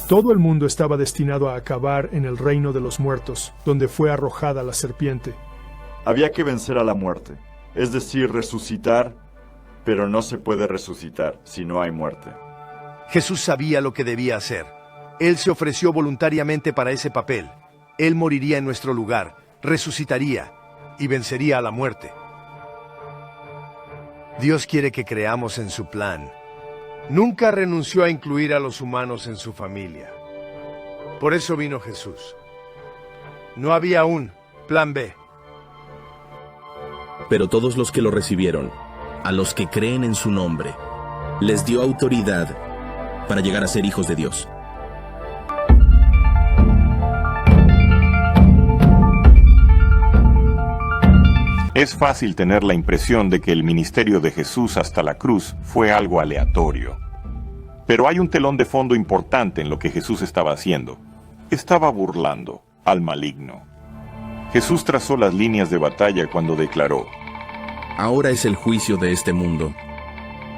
Todo el mundo estaba destinado a acabar en el reino de los muertos, donde fue arrojada la serpiente. Había que vencer a la muerte, es decir, resucitar, pero no se puede resucitar si no hay muerte. Jesús sabía lo que debía hacer. Él se ofreció voluntariamente para ese papel. Él moriría en nuestro lugar, resucitaría y vencería a la muerte. Dios quiere que creamos en su plan. Nunca renunció a incluir a los humanos en su familia. Por eso vino Jesús. No había un plan B. Pero todos los que lo recibieron, a los que creen en su nombre, les dio autoridad para llegar a ser hijos de Dios. Es fácil tener la impresión de que el ministerio de Jesús hasta la cruz fue algo aleatorio. Pero hay un telón de fondo importante en lo que Jesús estaba haciendo. Estaba burlando al maligno. Jesús trazó las líneas de batalla cuando declaró: Ahora es el juicio de este mundo.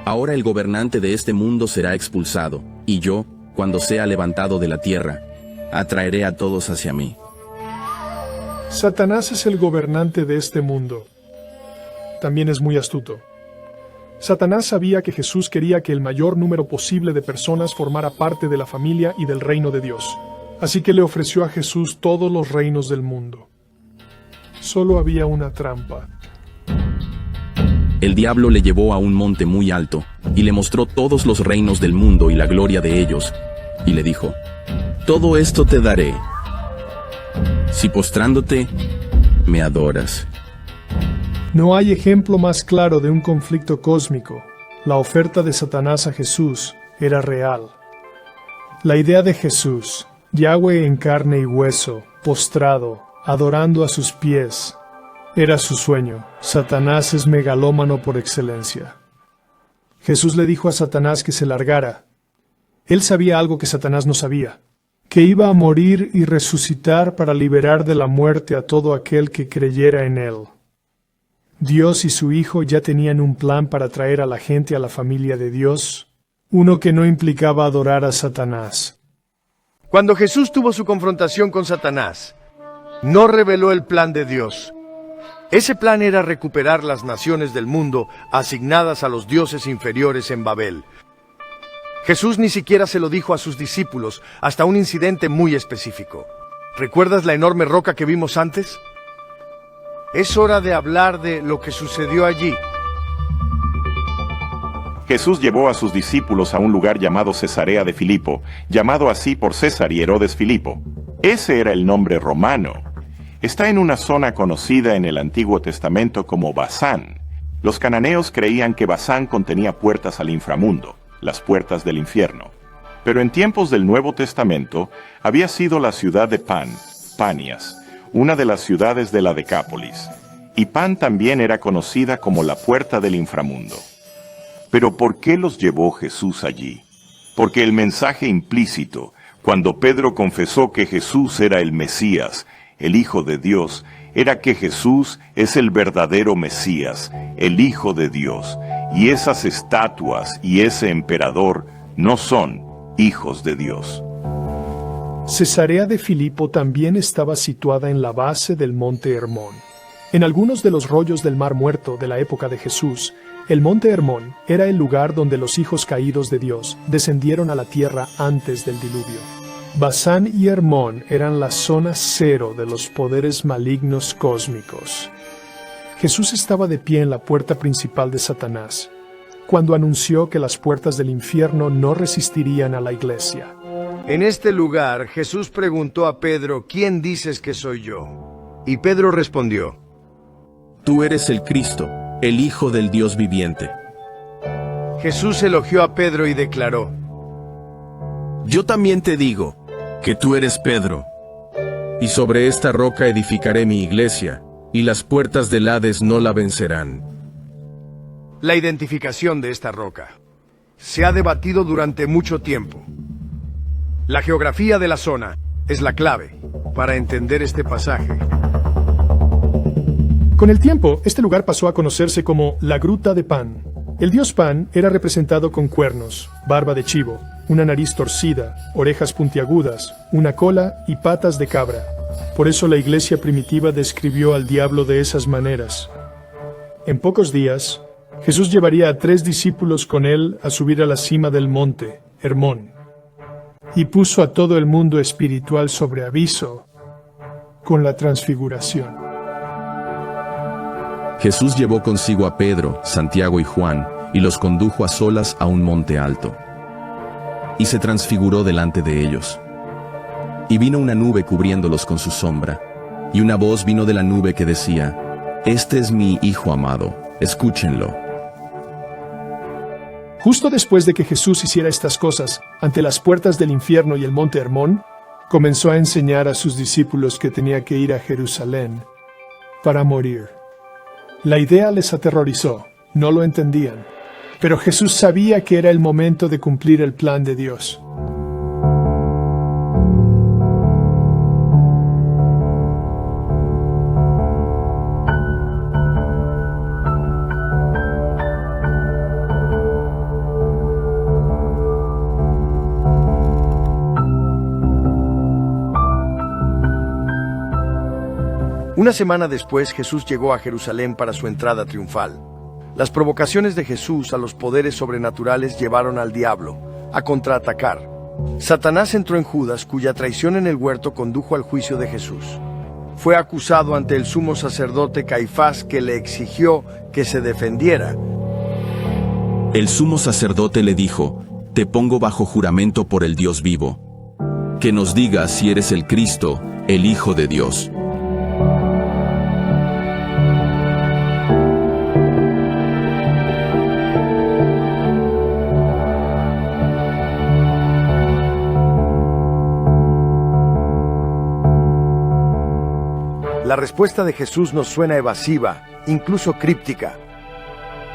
Ahora el gobernante de este mundo será expulsado, y yo, cuando sea levantado de la tierra, atraeré a todos hacia mí. Satanás es el gobernante de este mundo. También es muy astuto. Satanás sabía que Jesús quería que el mayor número posible de personas formara parte de la familia y del reino de Dios. Así que le ofreció a Jesús todos los reinos del mundo. Solo había una trampa. El diablo le llevó a un monte muy alto, y le mostró todos los reinos del mundo y la gloria de ellos, y le dijo: Todo esto te daré, si postrándote me adoras. No hay ejemplo más claro de un conflicto cósmico. La oferta de Satanás a Jesús era real. La idea de Jesús, Yahweh en carne y hueso, postrado, adorando a sus pies, era su sueño. Satanás es megalómano por excelencia. Jesús le dijo a Satanás que se largara. Él sabía algo que Satanás no sabía: que iba a morir y resucitar para liberar de la muerte a todo aquel que creyera en él. Dios y su Hijo ya tenían un plan para traer a la gente a la familia de Dios, uno que no implicaba adorar a Satanás. Cuando Jesús tuvo su confrontación con Satanás, no reveló el plan de Dios. Ese plan era recuperar las naciones del mundo asignadas a los dioses inferiores en Babel. Jesús ni siquiera se lo dijo a sus discípulos hasta un incidente muy específico. ¿Recuerdas la enorme roca que vimos antes? Es hora de hablar de lo que sucedió allí. Jesús llevó a sus discípulos a un lugar llamado Cesarea de Filipo, llamado así por César y Herodes Filipo. Ese era el nombre romano. Está en una zona conocida en el Antiguo Testamento como Basán. Los cananeos creían que Basán contenía puertas al inframundo, las puertas del infierno. Pero en tiempos del Nuevo Testamento había sido la ciudad de Pan, Panias, una de las ciudades de la Decápolis, y Pan también era conocida como la puerta del inframundo. Pero ¿por qué los llevó Jesús allí? Porque el mensaje implícito, cuando Pedro confesó que Jesús era el Mesías, el Hijo de Dios, era que Jesús es el verdadero Mesías, el Hijo de Dios, y esas estatuas y ese emperador no son hijos de Dios. Cesarea de Filipo también estaba situada en la base del monte Hermón. En algunos de los rollos del Mar Muerto de la época de Jesús, el monte Hermón era el lugar donde los hijos caídos de Dios descendieron a la tierra antes del diluvio. Basán y Hermón eran la zona cero de los poderes malignos cósmicos. Jesús estaba de pie en la puerta principal de Satanás, cuando anunció que las puertas del infierno no resistirían a la iglesia. En este lugar, Jesús preguntó a Pedro, ¿quién dices que soy yo? Y Pedro respondió, Tú eres el Cristo, el Hijo del Dios viviente. Jesús elogió a Pedro y declaró, Yo también te digo, que tú eres Pedro, y sobre esta roca edificaré mi iglesia, y las puertas del Hades no la vencerán. La identificación de esta roca se ha debatido durante mucho tiempo. La geografía de la zona es la clave para entender este pasaje. Con el tiempo, este lugar pasó a conocerse como la Gruta de Pan. El dios Pan era representado con cuernos, barba de chivo, una nariz torcida, orejas puntiagudas, una cola y patas de cabra. Por eso la iglesia primitiva describió al diablo de esas maneras. En pocos días, Jesús llevaría a 3 discípulos con él a subir a la cima del monte, Hermón, y puso a todo el mundo espiritual sobre aviso con la transfiguración. Jesús llevó consigo a Pedro, Santiago y Juan, y los condujo a solas a un monte alto. Y se transfiguró delante de ellos. Y vino una nube cubriéndolos con su sombra, y una voz vino de la nube que decía, Este es mi Hijo amado, escúchenlo. Justo después de que Jesús hiciera estas cosas ante las puertas del infierno y el monte Hermón, comenzó a enseñar a sus discípulos que tenía que ir a Jerusalén para morir. La idea les aterrorizó, no lo entendían, pero Jesús sabía que era el momento de cumplir el plan de Dios. Una semana después, Jesús llegó a Jerusalén para su entrada triunfal. Las provocaciones de Jesús a los poderes sobrenaturales llevaron al diablo a contraatacar. Satanás entró en Judas, cuya traición en el huerto condujo al juicio de Jesús. Fue acusado ante el sumo sacerdote Caifás, que le exigió que se defendiera. El sumo sacerdote le dijo, Te pongo bajo juramento por el Dios vivo, que nos digas si eres el Cristo, el Hijo de Dios. La respuesta de Jesús nos suena evasiva, incluso críptica.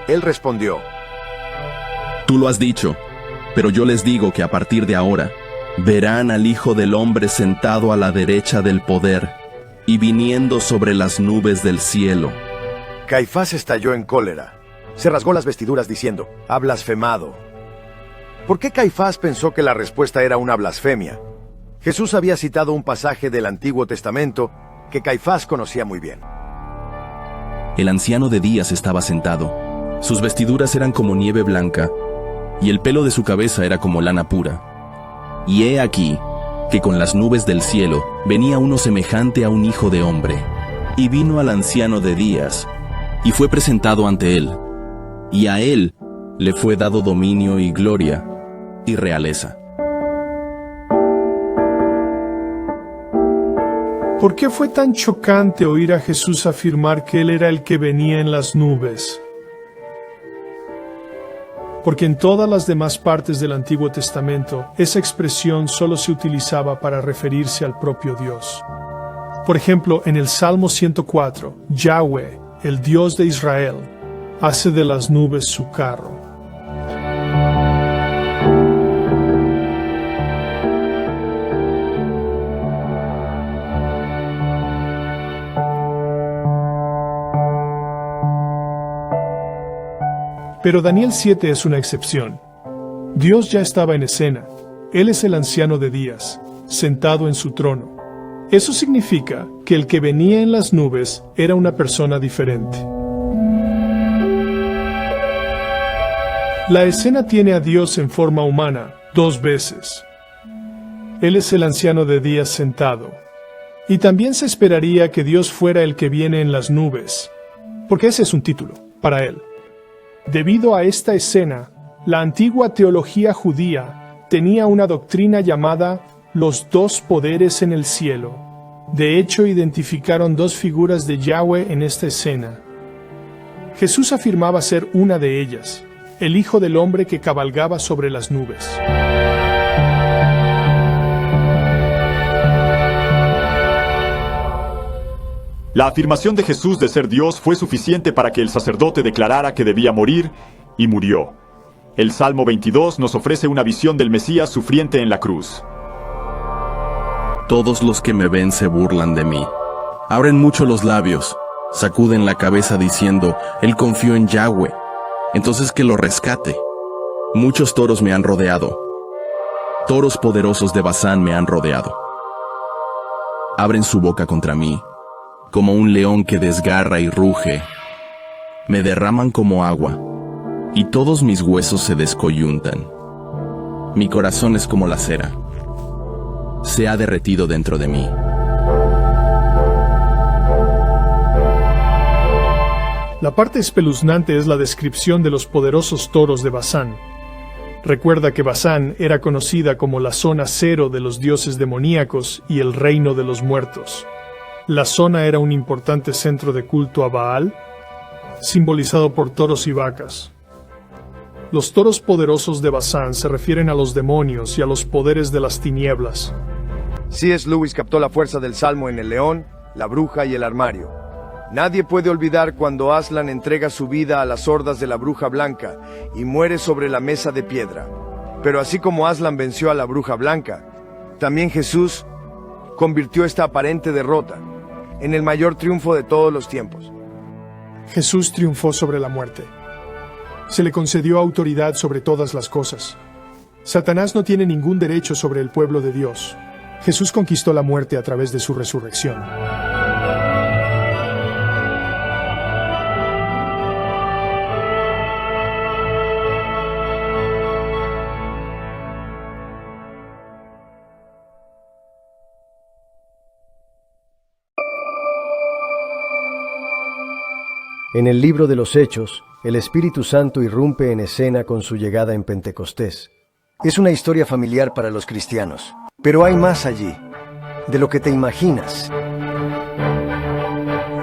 Él respondió, Tú lo has dicho, pero yo les digo que a partir de ahora, verán al Hijo del Hombre sentado a la derecha del poder y viniendo sobre las nubes del cielo. Caifás estalló en cólera. Se rasgó las vestiduras diciendo, ha blasfemado. ¿Por qué Caifás pensó que la respuesta era una blasfemia? Jesús había citado un pasaje del Antiguo Testamento que Caifás conocía muy bien. El anciano de días estaba sentado. Sus vestiduras eran como nieve blanca, y el pelo de su cabeza era como lana pura. Y he aquí, que con las nubes del cielo venía uno semejante a un hijo de hombre. Y vino al anciano de días, y fue presentado ante él. Y a él le fue dado dominio y gloria y realeza. ¿Por qué fue tan chocante oír a Jesús afirmar que Él era el que venía en las nubes? Porque en todas las demás partes del Antiguo Testamento, esa expresión solo se utilizaba para referirse al propio Dios. Por ejemplo, en el Salmo 104, Yahweh, el Dios de Israel, hace de las nubes su carro. Pero Daniel 7 es una excepción. Dios ya estaba en escena. Él es el anciano de días. sentado en su trono. Eso significa que el que venía en las nubes era una persona diferente. La escena tiene a Dios en forma humana 2 veces. Él es el anciano de días sentado. Y también se esperaría que Dios fuera el que viene en las nubes, porque ese es un título para él. Debido a esta escena, la antigua teología judía tenía una doctrina llamada los 2 poderes en el cielo. De hecho, identificaron 2 figuras de Yahweh en esta escena. Jesús afirmaba ser una de ellas, el Hijo del Hombre que cabalgaba sobre las nubes. La afirmación de Jesús de ser Dios fue suficiente para que el sacerdote declarara que debía morir, y murió. El Salmo 22 nos ofrece una visión del Mesías sufriente en la cruz. Todos los que me ven se burlan de mí. Abren mucho los labios, sacuden la cabeza diciendo, Él confió en Yahweh, entonces que lo rescate. Muchos toros me han rodeado. Toros poderosos de Basán me han rodeado. Abren su boca contra mí, como un león que desgarra y ruge. Me derraman como agua, y todos mis huesos se descoyuntan. Mi corazón es como la cera. Se ha derretido dentro de mí. La parte espeluznante es la descripción de los poderosos toros de Basán. Recuerda que Basán era conocida como la zona cero de los dioses demoníacos y el reino de los muertos. La zona era un importante centro de culto a Baal, simbolizado por toros y vacas. Los toros poderosos de Basán se refieren a los demonios y a los poderes de las tinieblas. C.S. Lewis captó la fuerza del Salmo en el león, la bruja y el armario. Nadie puede olvidar cuando Aslan entrega su vida a las hordas de la bruja blanca y muere sobre la mesa de piedra. Pero así como Aslan venció a la bruja blanca, también Jesús convirtió esta aparente derrota en el mayor triunfo de todos los tiempos. Jesús triunfó sobre la muerte. Se le concedió autoridad sobre todas las cosas. Satanás no tiene ningún derecho sobre el pueblo de Dios. Jesús conquistó la muerte a través de su resurrección. En el libro de los Hechos, el Espíritu Santo irrumpe en escena con su llegada en Pentecostés. Es una historia familiar para los cristianos, pero hay más allí, de lo que te imaginas.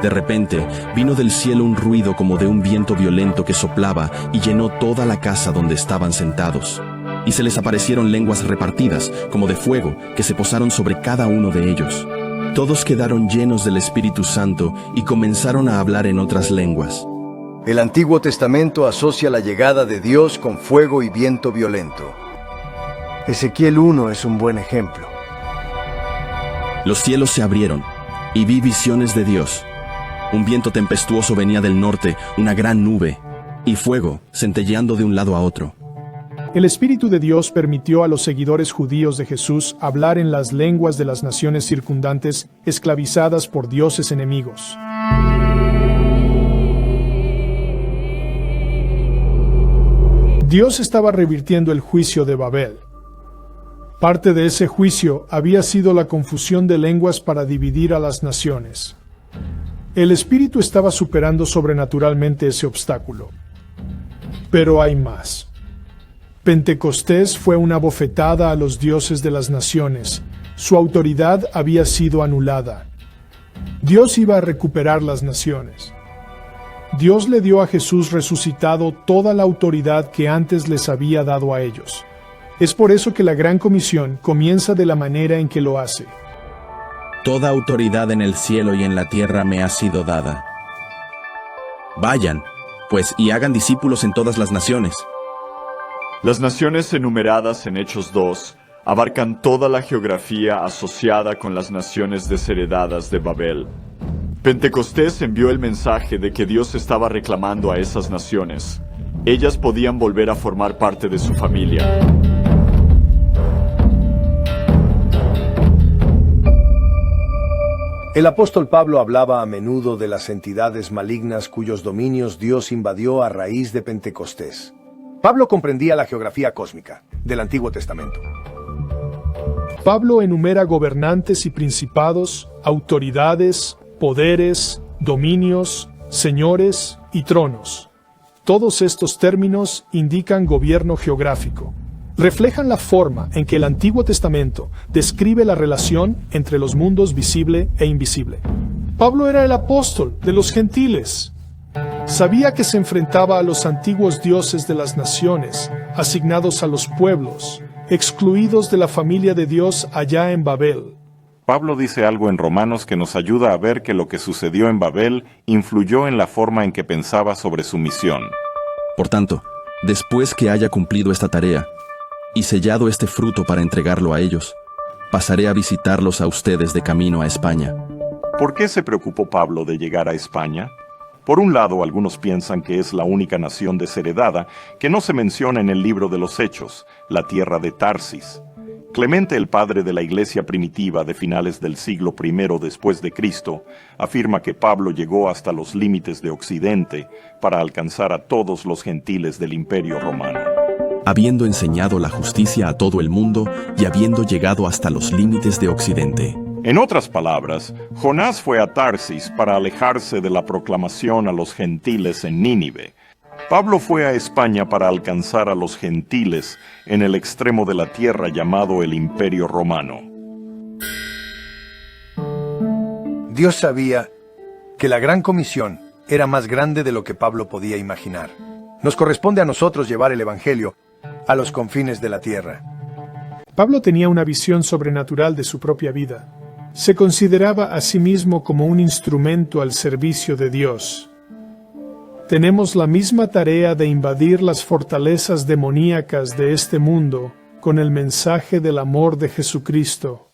De repente, vino del cielo un ruido como de un viento violento que soplaba y llenó toda la casa donde estaban sentados. Y se les aparecieron lenguas repartidas, como de fuego, que se posaron sobre cada uno de ellos. Todos quedaron llenos del Espíritu Santo y comenzaron a hablar en otras lenguas. El Antiguo Testamento asocia la llegada de Dios con fuego y viento violento. Ezequiel 1 es un buen ejemplo. Los cielos se abrieron, y vi visiones de Dios. Un viento tempestuoso venía del norte, una gran nube, y fuego centelleando de un lado a otro. El Espíritu de Dios permitió a los seguidores judíos de Jesús hablar en las lenguas de las naciones circundantes, esclavizadas por dioses enemigos. Dios estaba revirtiendo el juicio de Babel. Parte de ese juicio había sido la confusión de lenguas para dividir a las naciones. El Espíritu estaba superando sobrenaturalmente ese obstáculo. Pero hay más. Pentecostés fue una bofetada a los dioses de las naciones. Su autoridad había sido anulada. Dios iba a recuperar las naciones. Dios le dio a Jesús resucitado toda la autoridad que antes les había dado a ellos. Es por eso que la Gran Comisión comienza de la manera en que lo hace. Toda autoridad en el cielo y en la tierra me ha sido dada. Vayan, pues, y hagan discípulos en todas las naciones. Las naciones enumeradas en Hechos 2 abarcan toda la geografía asociada con las naciones desheredadas de Babel. Pentecostés envió el mensaje de que Dios estaba reclamando a esas naciones. Ellas podían volver a formar parte de su familia. El apóstol Pablo hablaba a menudo de las entidades malignas cuyos dominios Dios invadió a raíz de Pentecostés. Pablo comprendía la geografía cósmica del Antiguo Testamento. Pablo enumera gobernantes y principados, autoridades, poderes, dominios, señores y tronos. Todos estos términos indican gobierno geográfico. Reflejan la forma en que el Antiguo Testamento describe la relación entre los mundos visible e invisible. Pablo era el apóstol de los gentiles. Sabía que se enfrentaba a los antiguos dioses de las naciones, asignados a los pueblos, excluidos de la familia de Dios allá en Babel. Pablo dice algo en Romanos que nos ayuda a ver que lo que sucedió en Babel influyó en la forma en que pensaba sobre su misión. Por tanto, después que haya cumplido esta tarea y sellado este fruto para entregarlo a ellos, pasaré a visitarlos a ustedes de camino a España. ¿Por qué se preocupó Pablo de llegar a España? Por un lado, algunos piensan que es la única nación desheredada que no se menciona en el libro de los Hechos, la tierra de Tarsis. Clemente, el padre de la iglesia primitiva de finales del siglo I después de Cristo, afirma que Pablo llegó hasta los límites de Occidente para alcanzar a todos los gentiles del Imperio Romano. Habiendo enseñado la justicia a todo el mundo y habiendo llegado hasta los límites de Occidente. En otras palabras, Jonás fue a Tarsis para alejarse de la proclamación a los gentiles en Nínive. Pablo fue a España para alcanzar a los gentiles en el extremo de la tierra llamado el Imperio Romano. Dios sabía que la gran comisión era más grande de lo que Pablo podía imaginar. Nos corresponde a nosotros llevar el Evangelio a los confines de la tierra. Pablo tenía una visión sobrenatural de su propia vida. Se consideraba a sí mismo como un instrumento al servicio de Dios. Tenemos la misma tarea de invadir las fortalezas demoníacas de este mundo con el mensaje del amor de Jesucristo.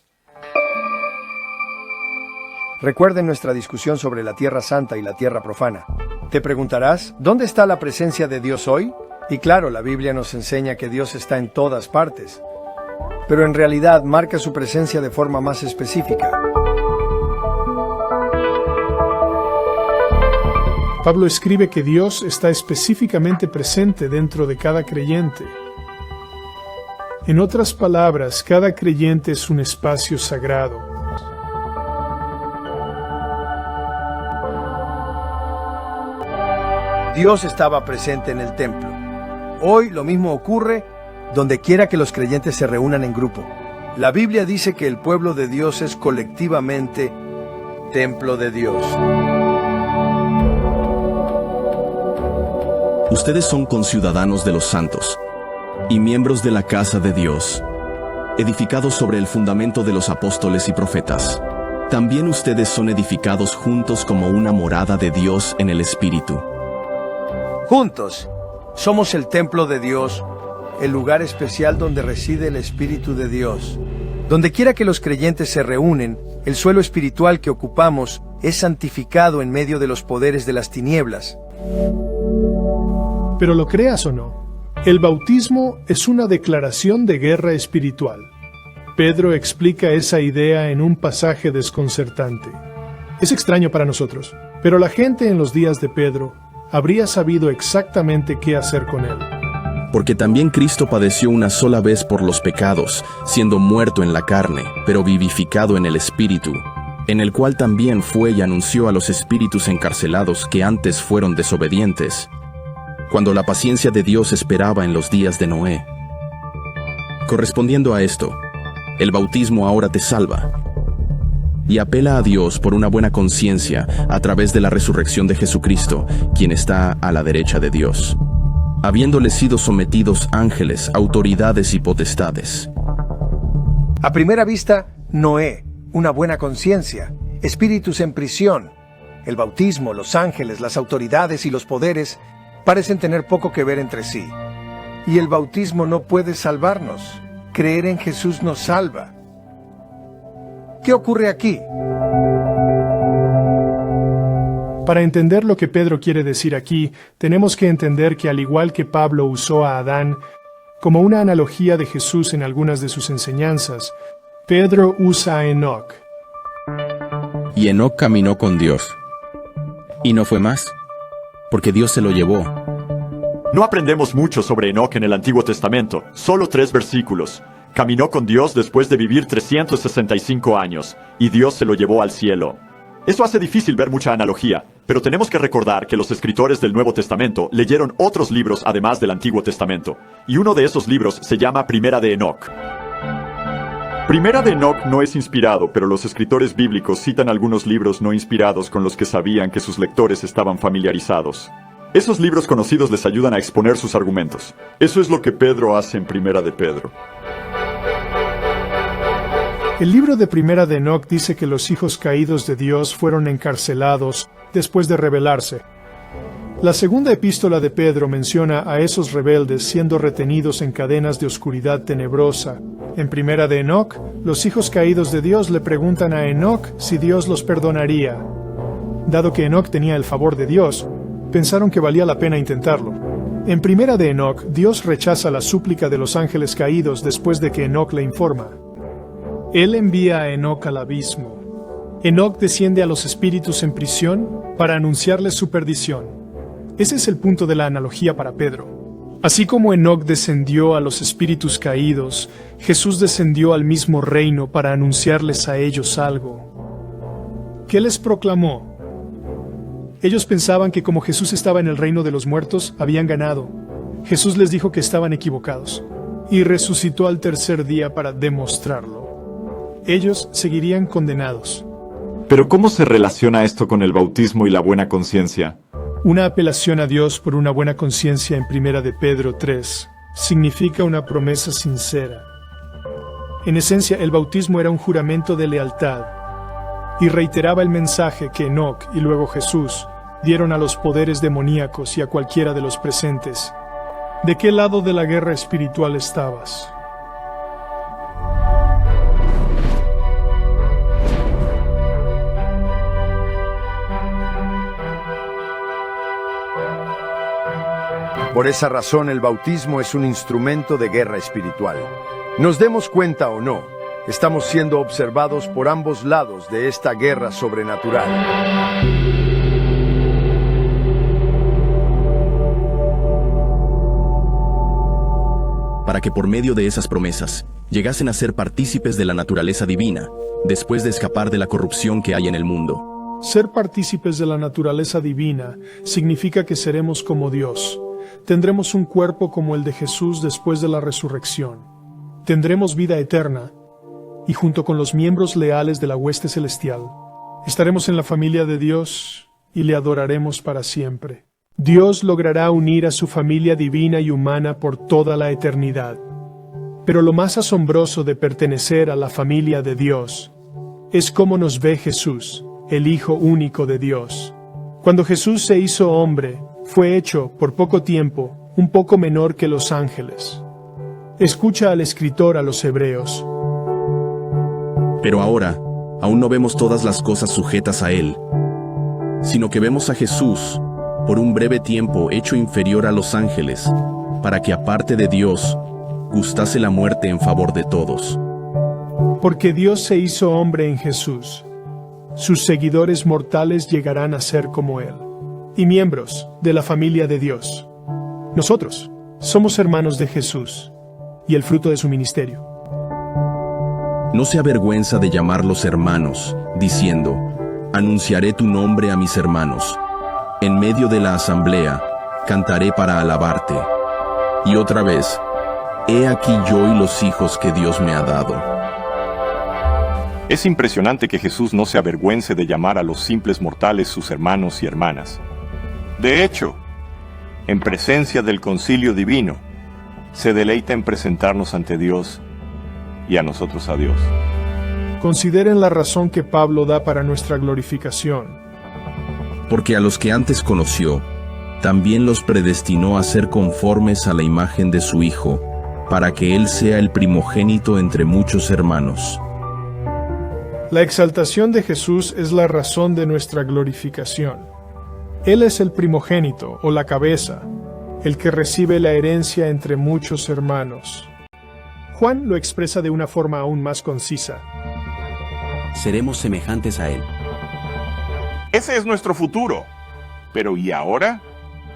Recuerden nuestra discusión sobre la Tierra Santa y la Tierra Profana. Te preguntarás, ¿dónde está la presencia de Dios hoy? Y claro, la Biblia nos enseña que Dios está en todas partes, pero en realidad marca su presencia de forma más específica. Pablo escribe que Dios está específicamente presente dentro de cada creyente. En otras palabras, cada creyente es un espacio sagrado. Dios estaba presente en el templo. Hoy lo mismo ocurre donde quiera que los creyentes se reúnan en grupo. La Biblia dice que el pueblo de Dios es colectivamente templo de Dios. Ustedes son conciudadanos de los santos y miembros de la casa de Dios, edificados sobre el fundamento de los apóstoles y profetas. También ustedes son edificados juntos como una morada de Dios en el Espíritu. Juntos, somos el templo de Dios, el lugar especial donde reside el Espíritu de Dios. Donde quiera que los creyentes se reúnen, el suelo espiritual que ocupamos es santificado en medio de los poderes de las tinieblas. Pero lo creas o no, el bautismo es una declaración de guerra espiritual. Pedro explica esa idea en un pasaje desconcertante. Es extraño para nosotros, pero la gente en los días de Pedro habría sabido exactamente qué hacer con él. Porque también Cristo padeció una sola vez por los pecados, siendo muerto en la carne, pero vivificado en el Espíritu, en el cual también fue y anunció a los espíritus encarcelados que antes fueron desobedientes, cuando la paciencia de Dios esperaba en los días de Noé. Correspondiendo a esto, el bautismo ahora te salva y apela a Dios por una buena conciencia a través de la resurrección de Jesucristo, quien está a la derecha de Dios, habiéndole sido sometidos ángeles, autoridades y potestades. A primera vista, Noé, una buena conciencia, espíritus en prisión. El bautismo, los ángeles, las autoridades y los poderes parecen tener poco que ver entre sí. Y el bautismo no puede salvarnos. Creer en Jesús nos salva. ¿Qué ocurre aquí? Para entender lo que Pedro quiere decir aquí, tenemos que entender que al igual que Pablo usó a Adán como una analogía de Jesús en algunas de sus enseñanzas, Pedro usa a Enoc. Y Enoc caminó con Dios. Y no fue más, porque Dios se lo llevó. No aprendemos mucho sobre Enoc en el Antiguo Testamento, solo 3 versículos. Caminó con Dios después de vivir 365 años, y Dios se lo llevó al cielo. Esto hace difícil ver mucha analogía, pero tenemos que recordar que los escritores del Nuevo Testamento leyeron otros libros además del Antiguo Testamento, y uno de esos libros se llama Primera de Enoc. Primera de Enoc no es inspirado, pero los escritores bíblicos citan algunos libros no inspirados con los que sabían que sus lectores estaban familiarizados. Esos libros conocidos les ayudan a exponer sus argumentos. Eso es lo que Pedro hace en Primera de Pedro. El libro de Primera de Enoc dice que los hijos caídos de Dios fueron encarcelados después de rebelarse. La segunda epístola de Pedro menciona a esos rebeldes siendo retenidos en cadenas de oscuridad tenebrosa. En Primera de Enoc, los hijos caídos de Dios le preguntan a Enoc si Dios los perdonaría. Dado que Enoc tenía el favor de Dios, pensaron que valía la pena intentarlo. En Primera de Enoc, Dios rechaza la súplica de los ángeles caídos después de que Enoc le informa. Él envía a Enoc al abismo. Enoc desciende a los espíritus en prisión para anunciarles su perdición. Ese es el punto de la analogía para Pedro. Así como Enoc descendió a los espíritus caídos, Jesús descendió al mismo reino para anunciarles a ellos algo. ¿Qué les proclamó? Ellos pensaban que como Jesús estaba en el reino de los muertos, habían ganado. Jesús les dijo que estaban equivocados, y resucitó al tercer día para demostrarlo. Ellos seguirían condenados. Pero ¿cómo se relaciona esto con el bautismo y la buena conciencia? Una apelación a Dios por una buena conciencia en Primera de Pedro 3 significa una promesa sincera. En esencia, el bautismo era un juramento de lealtad y reiteraba el mensaje que Enoc y luego Jesús dieron a los poderes demoníacos y a cualquiera de los presentes. ¿De qué lado de la guerra espiritual estabas? Por esa razón el bautismo es un instrumento de guerra espiritual. Nos demos cuenta o no, estamos siendo observados por ambos lados de esta guerra sobrenatural. Para que por medio de esas promesas llegasen a ser partícipes de la naturaleza divina, después de escapar de la corrupción que hay en el mundo. Ser partícipes de la naturaleza divina significa que seremos como Dios. Tendremos un cuerpo como el de Jesús después de la resurrección. Tendremos vida eterna, y junto con los miembros leales de la hueste celestial, estaremos en la familia de Dios y le adoraremos para siempre. Dios logrará unir a su familia divina y humana por toda la eternidad. Pero lo más asombroso de pertenecer a la familia de Dios es cómo nos ve Jesús, el Hijo único de Dios. Cuando Jesús se hizo hombre, fue hecho, por poco tiempo, un poco menor que los ángeles. Escucha al escritor a los Hebreos. Pero ahora, aún no vemos todas las cosas sujetas a Él, sino que vemos a Jesús, por un breve tiempo hecho inferior a los ángeles, para que aparte de Dios, gustase la muerte en favor de todos. Porque Dios se hizo hombre en Jesús. Sus seguidores mortales llegarán a ser como Él, y miembros de la familia de Dios. Nosotros somos hermanos de Jesús, y el fruto de su ministerio. No se avergüenza de llamarlos hermanos, diciendo, anunciaré tu nombre a mis hermanos. En medio de la asamblea, cantaré para alabarte. Y otra vez, he aquí yo y los hijos que Dios me ha dado. Es impresionante que Jesús no se avergüence de llamar a los simples mortales sus hermanos y hermanas. De hecho, en presencia del concilio divino, se deleita en presentarnos ante Dios y a nosotros a Dios. Consideren la razón que Pablo da para nuestra glorificación. Porque a los que antes conoció, también los predestinó a ser conformes a la imagen de su Hijo, para que Él sea el primogénito entre muchos hermanos. La exaltación de Jesús es la razón de nuestra glorificación. Él es el primogénito, o la cabeza, el que recibe la herencia entre muchos hermanos. Juan lo expresa de una forma aún más concisa. Seremos semejantes a Él, Ese es nuestro futuro. Pero ¿y ahora?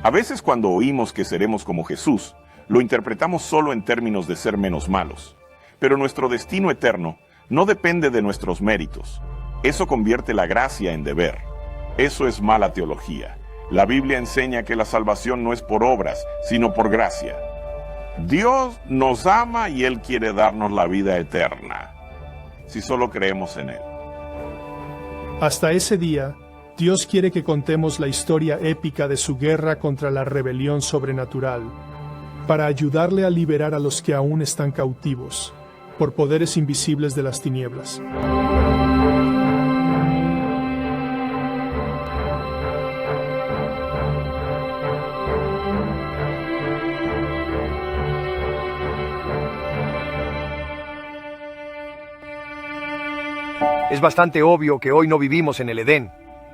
A veces cuando oímos que seremos como Jesús, lo interpretamos solo en términos de ser menos malos. Pero nuestro destino eterno no depende de nuestros méritos. Eso convierte la gracia en deber. Eso es mala teología. La Biblia enseña que la salvación no es por obras, sino por gracia. Dios nos ama y Él quiere darnos la vida eterna, si solo creemos en Él. Hasta ese día, Dios quiere que contemos la historia épica de su guerra contra la rebelión sobrenatural, para ayudarle a liberar a los que aún están cautivos por poderes invisibles de las tinieblas. Es bastante obvio que hoy no vivimos en el Edén.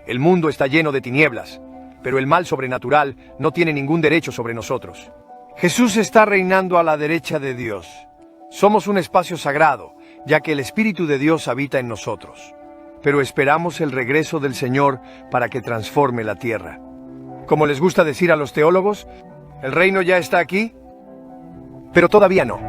El mundo está lleno de tinieblas, pero el mal sobrenatural no tiene ningún derecho sobre nosotros. Jesús está reinando a la derecha de Dios. Somos un espacio sagrado, ya que el Espíritu de Dios habita en nosotros. Pero esperamos el regreso del Señor para que transforme la tierra. Como les gusta decir a los teólogos, ¿el reino ya está aquí? Pero todavía no.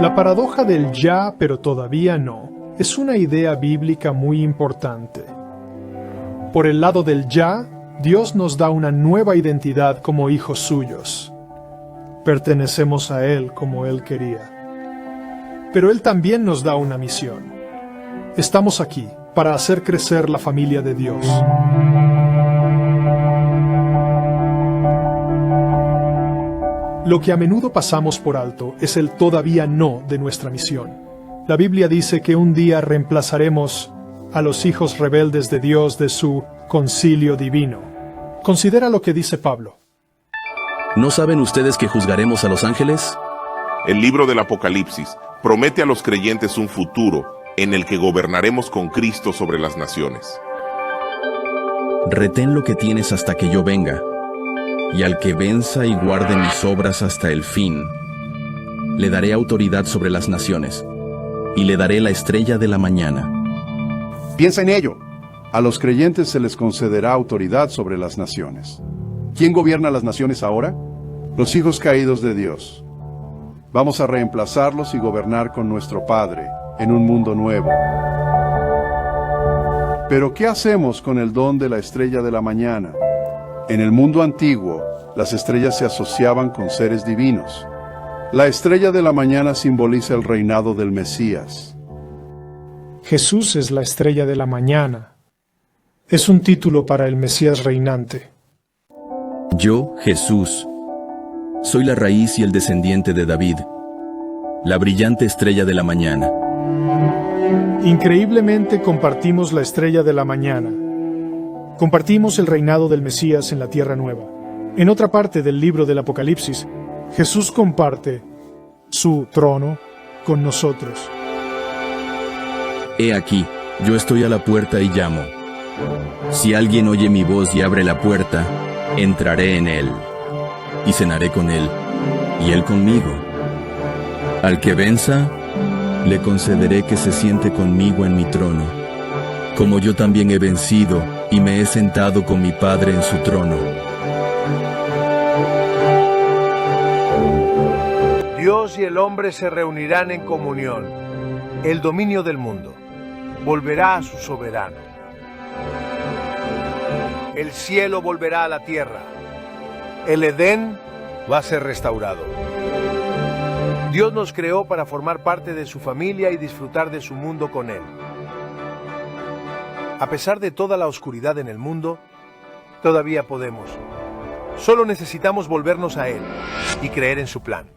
La paradoja del ya, pero todavía no, es una idea bíblica muy importante. Por el lado del ya, Dios nos da una nueva identidad como hijos suyos. Pertenecemos a Él como Él quería. Pero Él también nos da una misión. Estamos aquí para hacer crecer la familia de Dios. Lo que a menudo pasamos por alto es el todavía no de nuestra misión. La Biblia dice que un día reemplazaremos a los hijos rebeldes de Dios de su concilio divino. Considera lo que dice Pablo. ¿No saben ustedes que juzgaremos a los ángeles? El libro del Apocalipsis promete a los creyentes un futuro en el que gobernaremos con Cristo sobre las naciones. Retén lo que tienes hasta que yo venga. Y al que venza y guarde mis obras hasta el fin, le daré autoridad sobre las naciones, y le daré la estrella de la mañana. Piensa en ello. A los creyentes se les concederá autoridad sobre las naciones. ¿Quién gobierna las naciones ahora? Los hijos caídos de Dios. Vamos a reemplazarlos y gobernar con nuestro Padre en un mundo nuevo. Pero ¿qué hacemos con el don de la estrella de la mañana? En el mundo antiguo, las estrellas se asociaban con seres divinos. La estrella de la mañana simboliza el reinado del Mesías. Jesús es la estrella de la mañana. Es un título para el Mesías reinante. Yo, Jesús, soy la raíz y el descendiente de David, la brillante estrella de la mañana. Increíblemente compartimos la estrella de la mañana. Compartimos el reinado del Mesías en la Tierra Nueva. En otra parte del libro del Apocalipsis, Jesús comparte su trono con nosotros. He aquí, yo estoy a la puerta y llamo. Si alguien oye mi voz y abre la puerta, entraré en él, y cenaré con él, y él conmigo. Al que venza, le concederé que se siente conmigo en mi trono, como yo también he vencido y me he sentado con mi Padre en su trono. Dios y el hombre se reunirán en comunión. El dominio del mundo volverá a su soberano. El cielo volverá a la tierra. El Edén va a ser restaurado. Dios nos creó para formar parte de su familia y disfrutar de su mundo con Él. A pesar de toda la oscuridad en el mundo, todavía podemos. Solo necesitamos volvernos a Él y creer en su plan.